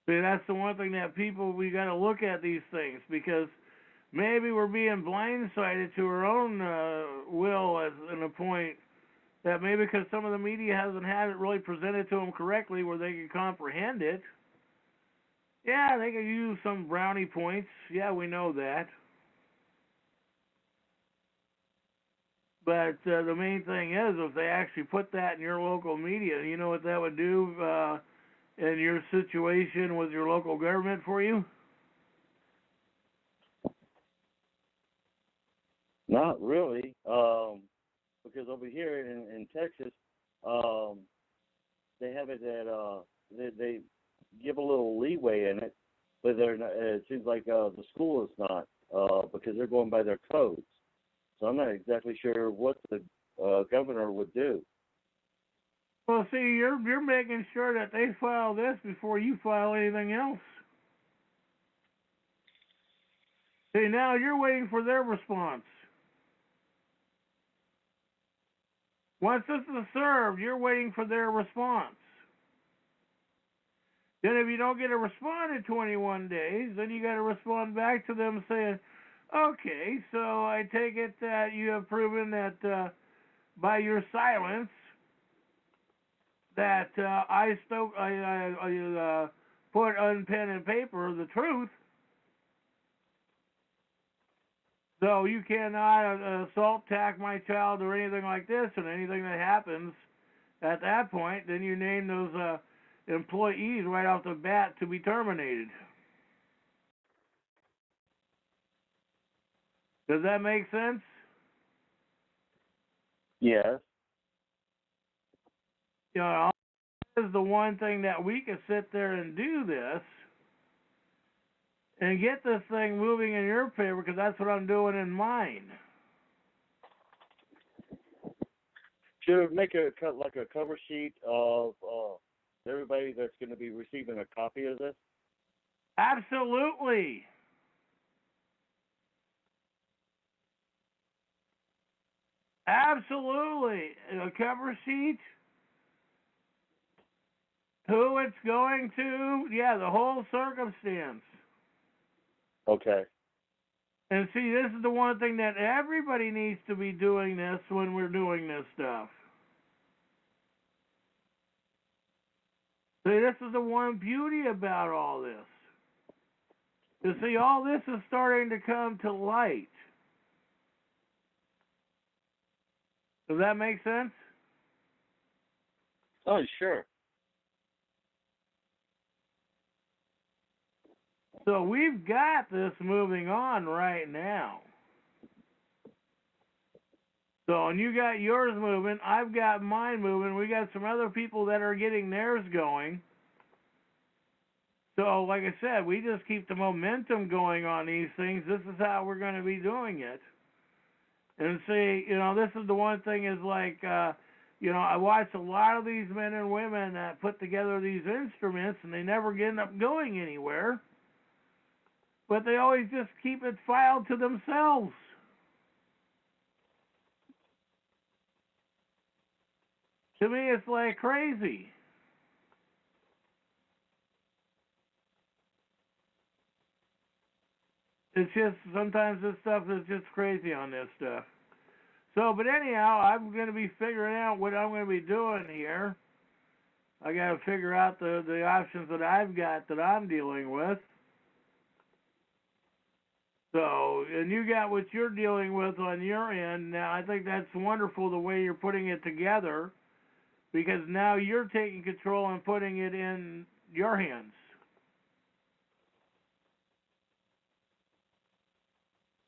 Speaker 9: See, that's the one thing that we got to look at these things, because maybe we're being blindsided to our own will in a point that maybe because some of the media hasn't had it really presented to them correctly where they can comprehend it. Yeah, they can use some brownie points. Yeah, we know that. But the main thing is, if they actually put that in your local media, you know what that would do in your situation with your local government for you?
Speaker 10: Not really, because over here in Texas, they have it that they give a little leeway in it, but they're not, it seems like the school is not, because they're going by their codes. So I'm not exactly sure what the governor would do.
Speaker 9: Well, see, you're making sure that they file this before you file anything else. See, now you're waiting for their response. Once this is served, you're waiting for their response. Then if you don't get a response in 21 days, then you got to respond back to them saying, okay, so I take it that you have proven that by your silence that I put on pen and paper the truth. So you cannot assault, attack my child or anything like this, and anything that happens at that point, then you name those employees right off the bat to be terminated. Does that make sense?
Speaker 10: Yes.
Speaker 9: You know, this is the one thing that we can sit there and do this and get this thing moving in your favor, because that's what I'm doing in mine.
Speaker 10: Should we make a cover sheet of everybody that's going to be receiving a copy of this?
Speaker 9: Absolutely. Absolutely. A cover sheet, who it's going to, yeah, the whole circumstance.
Speaker 10: Okay.
Speaker 9: And see, this is the one thing that everybody needs to be doing this when we're doing this stuff. See, this is the one beauty about all this. You see, all this is starting to come to light. Does that make sense?
Speaker 10: Oh, sure.
Speaker 9: So we've got this moving on right now. So, and you got yours moving, I've got mine moving, we got some other people that are getting theirs going. So, like I said, we just keep the momentum going on these things. This is how we're going to be doing it. And see, you know, this is the one thing is like, you know, I watch a lot of these men and women that put together these instruments, and they never end up going anywhere. But they always just keep it filed to themselves. To me, it's like crazy. It's just, sometimes this stuff is just crazy on this stuff. So, but anyhow, I'm going to be figuring out what I'm going to be doing here. I got to figure out the options that I've got that I'm dealing with. So, and you got what you're dealing with on your end. Now, I think that's wonderful the way you're putting it together, because now you're taking control and putting it in your hands.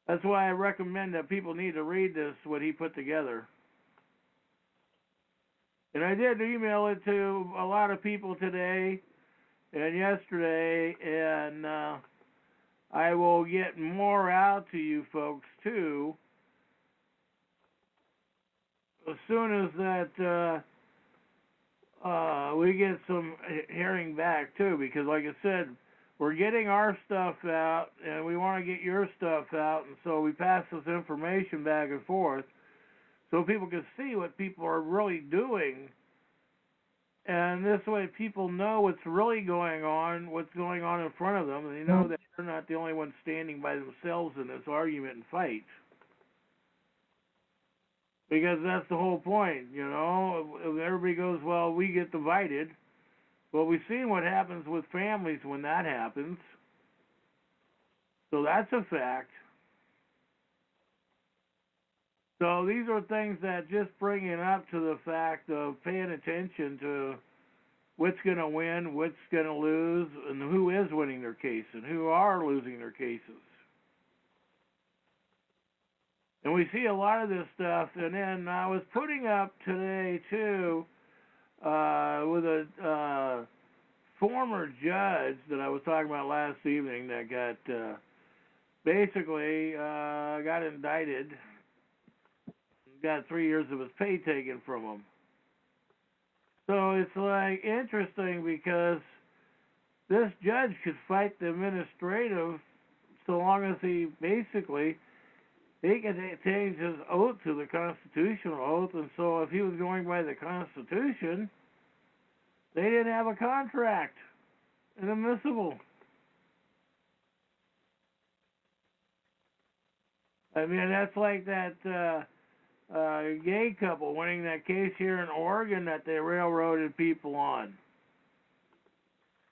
Speaker 9: That's why I recommend that people need to read this, what he put together. And I did email it to a lot of people today and yesterday, and I will get more out to you folks too as soon as that we get some hearing back too, because like I said, we're getting our stuff out and we want to get your stuff out, and so we pass this information back and forth so people can see what people are really doing, and this way people know what's really going on, what's going on in front of them, and they know that they're not the only ones standing by themselves in this argument and fight. Because that's the whole point, you know. If everybody goes, well, we get divided. Well, we've seen what happens with families when that happens. So that's a fact. So these are things that just bring it up to the fact of paying attention to what's going to win, what's going to lose, and who is winning their case and who are losing their cases. And we see a lot of this stuff. And then I was putting up today, too, with a former judge that I was talking about last evening that got basically got indicted, got 3 years of his pay taken from him. So it's like interesting because this judge could fight the administrative so long as he basically, he could change his oath to the constitutional oath, and so if he was going by the Constitution, they didn't have a contract. inadmissible. I mean, that's like that gay couple winning that case here in Oregon that they railroaded people on.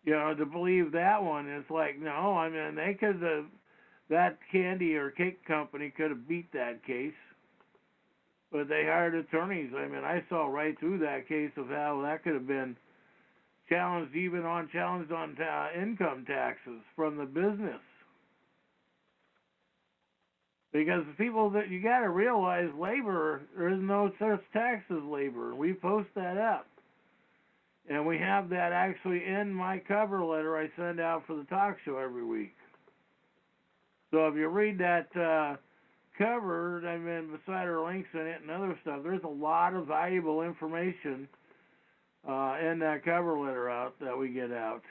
Speaker 9: You know, to believe that one is like, no, I mean, they could have, that candy or cake company could have beat that case. But they hired attorneys. I mean, I saw right through that case of how that could have been challenged on income taxes from the business. Because the people that you got to realize, labor, there is no such tax as labor. We post that up. And we have that actually in my cover letter I send out for the talk show every week. So if you read that cover, I mean, beside our links in it and other stuff, there's a lot of valuable information in that cover letter out that we get out.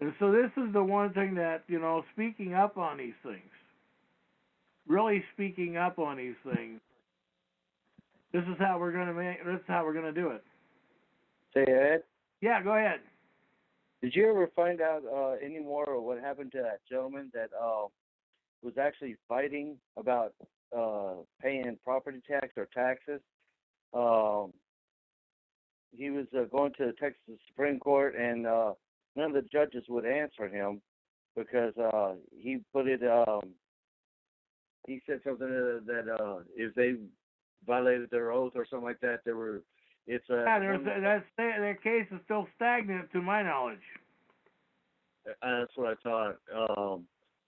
Speaker 9: And so this is the one thing that, you know, speaking up on these things, really speaking up on these things, this is how we're going to do it.
Speaker 10: Say, Ed?
Speaker 9: Yeah, go ahead.
Speaker 10: Did you ever find out any more of what happened to that gentleman that was actually fighting about paying property tax or taxes? He was going to the Texas Supreme Court, and none of the judges would answer him because he put it. He said something that if they violated their oath or something like that,
Speaker 9: that case is still stagnant to my knowledge.
Speaker 10: That's what I thought.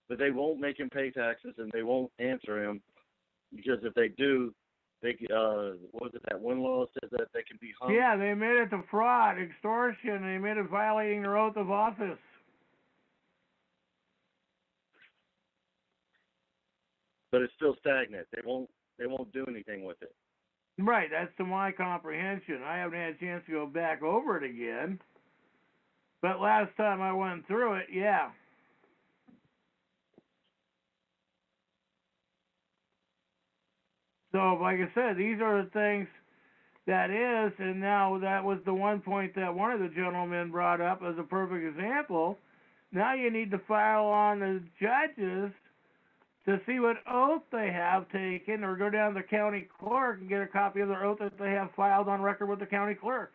Speaker 10: But they won't make him pay taxes, and they won't answer him because if they do, they what was it, that one law says that they can be hung?
Speaker 9: Yeah, they made it to fraud, extortion. They made it violating their oath of office.
Speaker 10: But it's still stagnant. They won't do anything with it.
Speaker 9: Right, that's to my comprehension. I haven't had a chance to go back over it again. But last time I went through it, yeah. So, like I said, these are the things that is, and now that was the one point that one of the gentlemen brought up as a perfect example. Now you need to file on the judges to see what oath they have taken, or go down to the county clerk and get a copy of their oath that they have filed on record with the county clerk.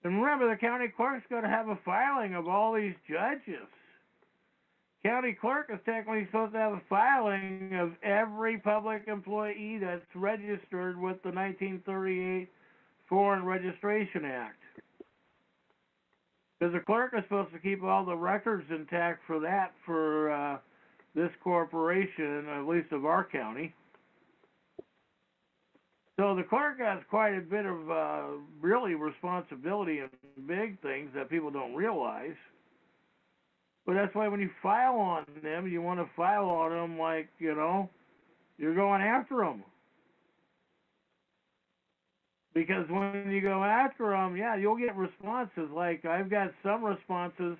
Speaker 9: And remember, the county clerk's got to have a filing of all these judges. County clerk is technically supposed to have a filing of every public employee that's registered with the 1938 Foreign Registration Act. Because the clerk is supposed to keep all the records intact for that, for this corporation, at least of our county. So the clerk has quite a bit of really responsibility in big things that people don't realize. But that's why when you file on them, you want to file on them like, you know, you're going after them. Because when you go after them, yeah, you'll get responses. Like I've got some responses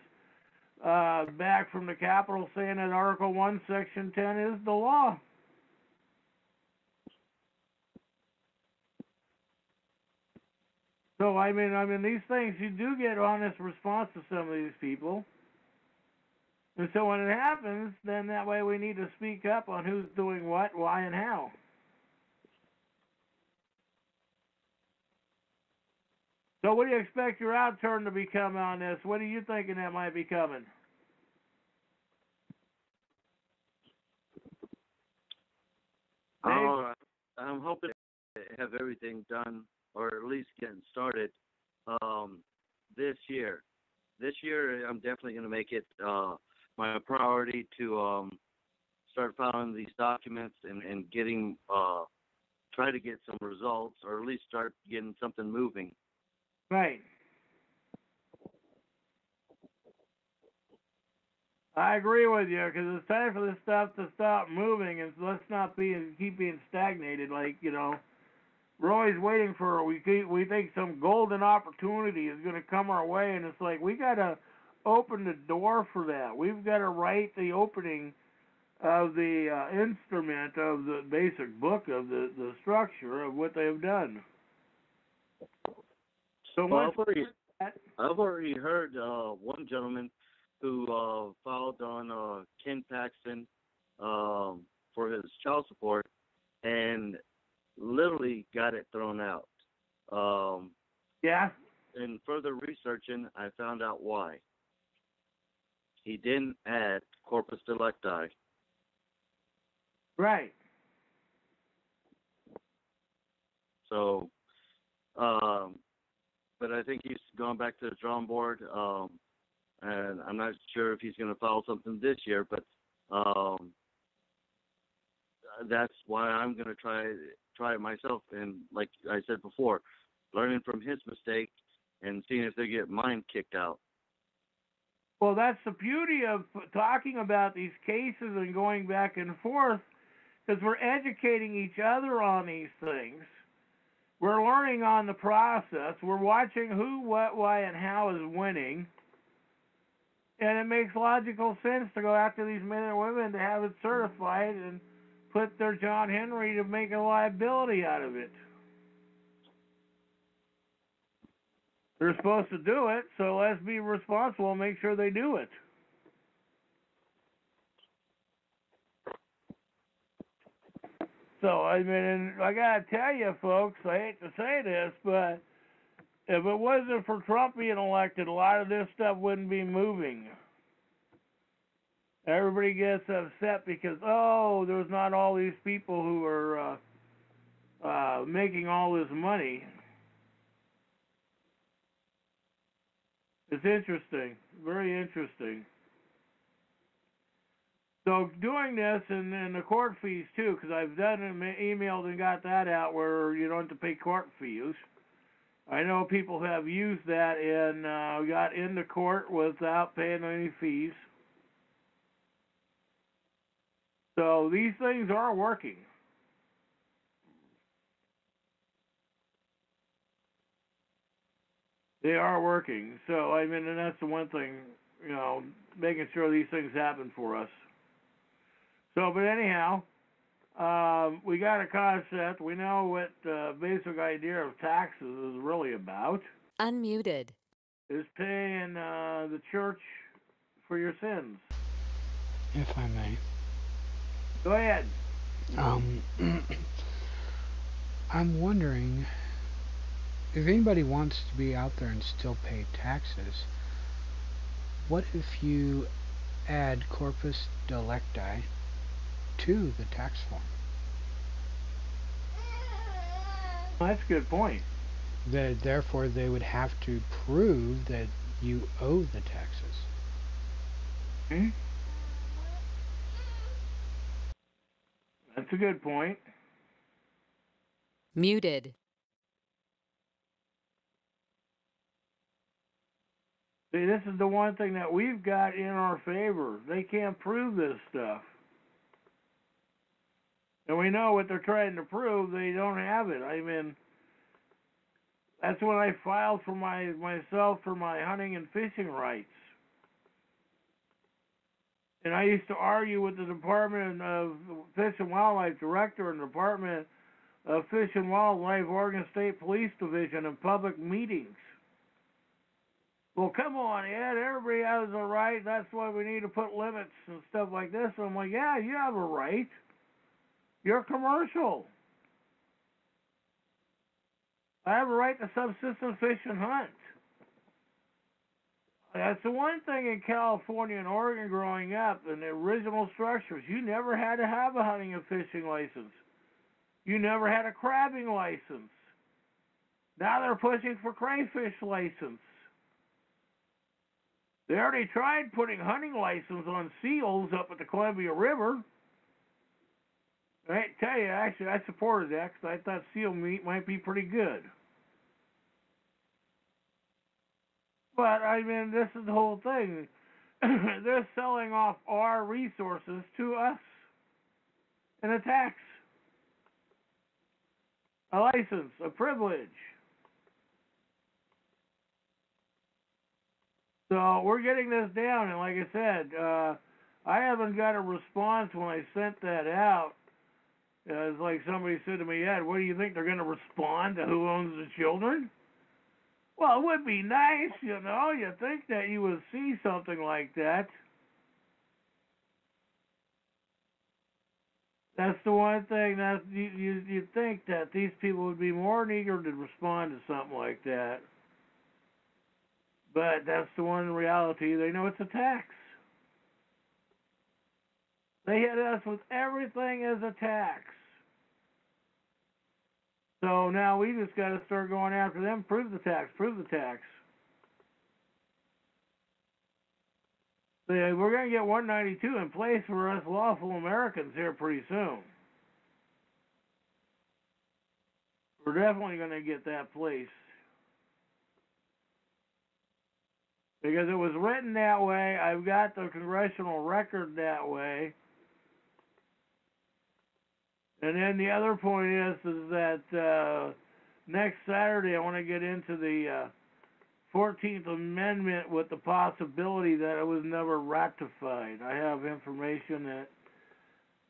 Speaker 9: back from the Capitol saying that Article 1, Section 10 is the law. So, I mean, these things, you do get honest response to some of these people. And so when it happens, then that way we need to speak up on who's doing what, why, and how. So what do you expect your outturn to become on this? What are you thinking that might be coming?
Speaker 10: Oh, I'm hoping to have everything done, or at least getting started, this year. This year, I'm definitely going to make it my priority to start filing these documents and getting, try to get some results, or at least start getting something moving.
Speaker 9: Right. I agree with you, because it's time for this stuff to stop moving, and let's not keep being stagnated. Like, you know, we're always waiting for, we think some golden opportunity is going to come our way, and it's like, we got to open the door for that. We've got to write the opening of the instrument of the basic book of the structure of what they've done. So
Speaker 10: Well,
Speaker 9: once
Speaker 10: I've already heard one gentleman who filed on Ken Paxton for his child support and literally got it thrown out.
Speaker 9: yeah,
Speaker 10: In further researching, I found out why. He didn't add corpus delicti.
Speaker 9: right.
Speaker 10: So, but I think he's gone back to the drawing board, and I'm not sure if he's going to file something this year, but that's why I'm going to try it myself. And like I said before, learning from his mistake and seeing if they get mine kicked out.
Speaker 9: Well, that's the beauty of talking about these cases and going back and forth, because we're educating each other on these things. We're learning on the process. We're watching who, what, why, and how is winning. And it makes logical sense to go after these men and women to have it certified and put their John Henry to make a liability out of it. They're supposed to do it, so let's be responsible and make sure they do it. So, I mean, I gotta tell you, folks, I hate to say this, but if it wasn't for Trump being elected, a lot of this stuff wouldn't be moving. Everybody gets upset because, oh, there's not all these people who are making all this money. It's interesting, very interesting. So doing this and the court fees too, because I've done and emailed and got that out where you don't have to pay court fees. I know people have used that and got into court without paying any fees. So these things are working. They are working. So, I mean, and that's the one thing, you know, making sure these things happen for us. So, but anyhow, we got a concept. We know what the basic idea of taxes is really about.
Speaker 3: Unmuted.
Speaker 9: Is paying the church for your sins.
Speaker 1: If I may.
Speaker 9: Go ahead.
Speaker 1: I'm wondering if anybody wants to be out there and still pay taxes, what if you add corpus delicti to the tax form?
Speaker 9: That's a good point.
Speaker 1: Therefore, they would have to prove that you owe the taxes.
Speaker 9: Hmm? That's a good point.
Speaker 3: Muted.
Speaker 9: See, this is the one thing that we've got in our favor. They can't prove this stuff. And we know what they're trying to prove. They don't have it. I mean, that's when I filed for myself for my hunting and fishing rights. And I used to argue with the Department of Fish and Wildlife Director and Department of Fish and Wildlife, Oregon State Police Division in public meetings. Well, come on, Ed, everybody has a right. That's why we need to put limits and stuff like this. I'm like, yeah, you have a right. You're commercial. I have a right to subsistence fish and hunt. That's the one thing in California and Oregon growing up, in the original structures, you never had to have a hunting and fishing license. You never had a crabbing license. Now they're pushing for crayfish license. They already tried putting hunting license on seals up at the Columbia River. I tell you, actually, I supported that because I thought seal meat might be pretty good. But, I mean, this is the whole thing. They're selling off our resources to us in a tax, a license, a privilege. So we're getting this down, and like I said, I haven't got a response when I sent that out. It's like somebody said to me, Ed, what do you think, they're going to respond to who owns the children? Well, it would be nice, you know. You'd think that you would see something like that. That's the one thing that you'd think that these people would be more than eager to respond to something like that. But that's the one reality. They know it's a tax. They hit us with everything as a tax. So now we just got to start going after them. Prove the tax. Prove the tax. So we're going to get 192 in place for us lawful Americans here pretty soon. We're definitely going to get that place. Because it was written that way. I've got the congressional record that way. And then the other point is that next Saturday I want to get into the 14th Amendment with the possibility that it was never ratified. I have information that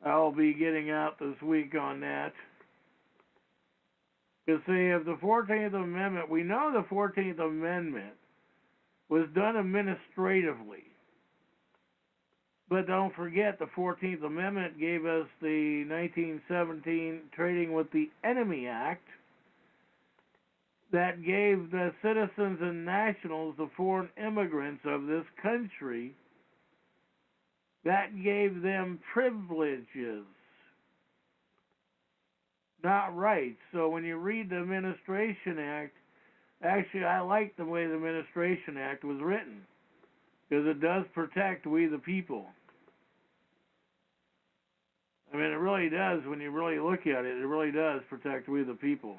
Speaker 9: I'll be getting out this week on that. Because see, if the 14th Amendment, we know the 14th Amendment was done administratively. But don't forget, the 14th Amendment gave us the 1917 Trading with the Enemy Act that gave the citizens and nationals, the foreign immigrants of this country, that gave them privileges, not rights. So when you read the Administration Act, actually I like the way the Administration Act was written, because it does protect we the people. I mean, it really does. When you really look at it, it really does protect we the people.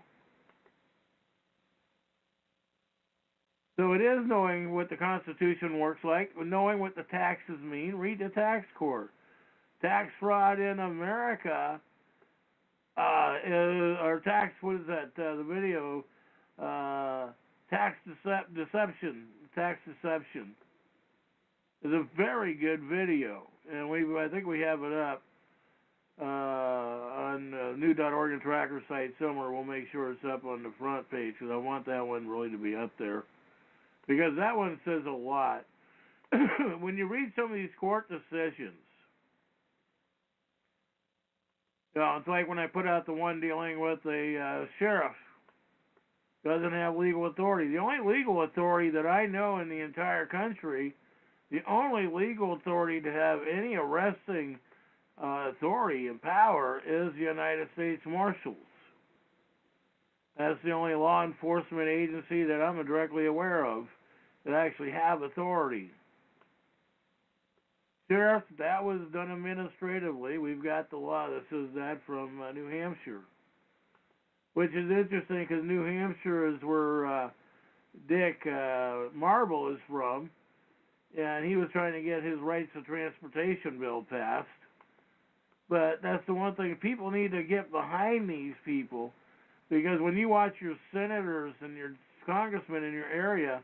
Speaker 9: So it is knowing what the Constitution works like, knowing what the taxes mean. Read the tax court. Tax fraud in America, or tax, what is that, the video, tax deception. Tax deception is a very good video. And I think we have it up on new.org and tracker site somewhere. We'll make sure it's up on the front page, because I want that one really to be up there. Because that one says a lot. When you read some of these court decisions, it's like when I put out the one dealing with a sheriff doesn't have legal authority. The only legal authority that I know in the entire country, the only legal authority to have any arresting authority and power is the United States Marshals. That's the only law enforcement agency that I'm directly aware of that actually have authority. Sheriff, that was done administratively. We've got the law that says that from New Hampshire, which is interesting because New Hampshire is where Dick Marble is from, and he was trying to get his rights of transportation bill passed. But that's the one thing, people need to get behind these people. Because when you watch your senators and your congressmen in your area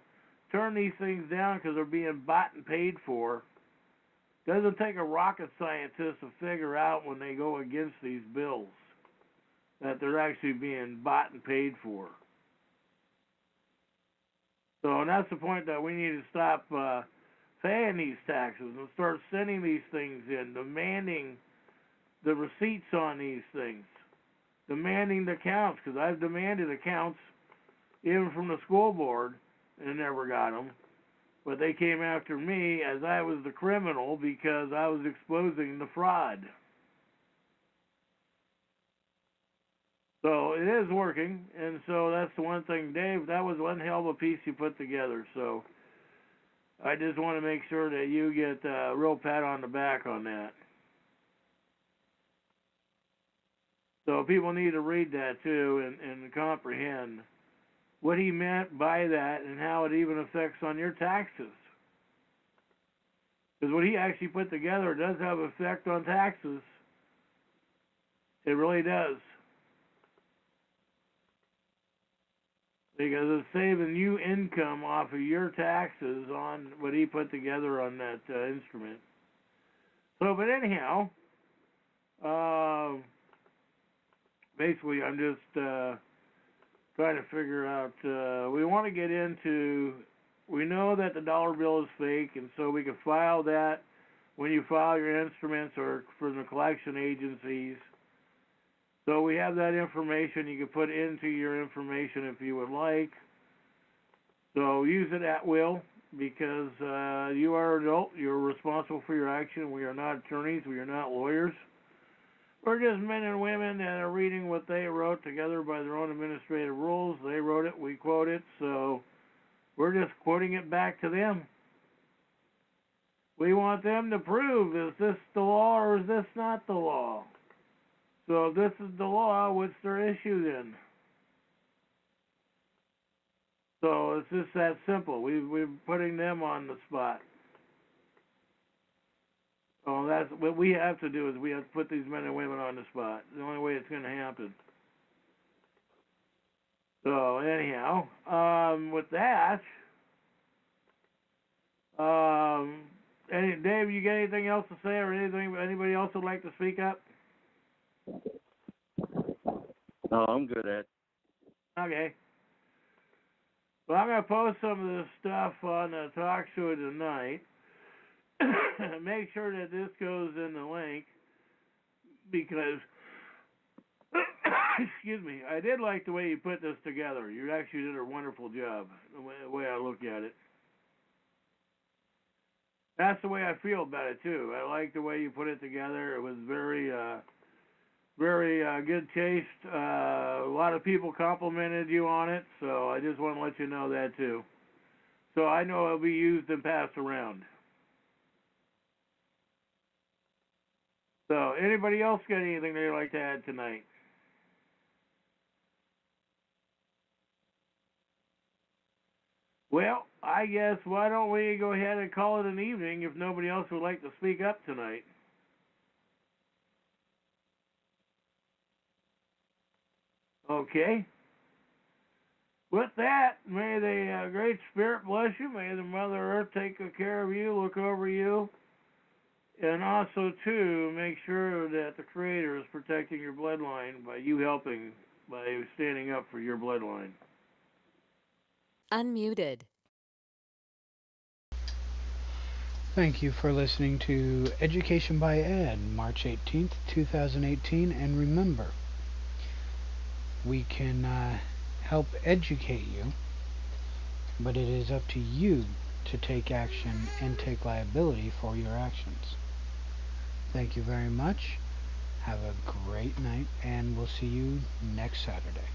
Speaker 9: turn these things down because they're being bought and paid for, doesn't take a rocket scientist to figure out when they go against these bills that they're actually being bought and paid for. So and that's the point that we need to stop paying these taxes and start sending these things in, demanding the receipts on these things. Demanding the accounts, because I've demanded accounts even from the school board and never got them. But they came after me as I was the criminal because I was exposing the fraud. So it is working, and so that's the one thing, Dave, that was one hell of a piece you put together. So I just want to make sure that you get a real pat on the back on that. So people need to read that too and comprehend what he meant by that and how it even affects on your taxes. Because what he actually put together does have an effect on taxes. It really does. Because it's saving you income off of your taxes on what he put together on that instrument. So, but anyhow, basically, I'm just trying to figure out, we want to get into, we know that the dollar bill is fake, and so we can file that when you file your instruments or for the collection agencies. So we have that information you can put into your information if you would like. So use it at will, because you are an adult, you're responsible for your action. We are not attorneys, we are not lawyers. We're just men and women that are reading what they wrote together by their own administrative rules. They wrote it, we quote it, so we're just quoting it back to them. We want them to prove, is this the law or is this not the law? So if this is the law, what's their issue then? So it's just that simple. We're putting them on the spot. Oh, that's what we have to do, is we have to put these men and women on the spot. The only way it's going to happen. So anyhow, with that, Dave, you got anything else to say, or anything? Anybody else would like to speak up?
Speaker 10: No, I'm good, Ed.
Speaker 9: Okay. Well, I'm going to post some of this stuff on the talk show tonight. Make sure that this goes in the link, because, excuse me, I did like the way you put this together. You actually did a wonderful job, the way I look at it. That's the way I feel about it, too. I like the way you put it together. It was very, very good taste. A lot of people complimented you on it, so I just want to let you know that, too. So I know it'll be used and passed around. So, anybody else got anything they'd like to add tonight? Well, I guess why don't we go ahead and call it an evening if nobody else would like to speak up tonight. Okay. With that, may the Great Spirit bless you. May the Mother Earth take good care of you, look over you. And also, too, make sure that the Creator is protecting your bloodline by you helping, by standing up for your bloodline.
Speaker 3: Unmuted.
Speaker 1: Thank you for listening to Education by Ed, March 18th, 2018. And remember, we can help educate you, but it is up to you to take action and take liability for your actions. Thank you very much. Have a great night, and we'll see you next Saturday.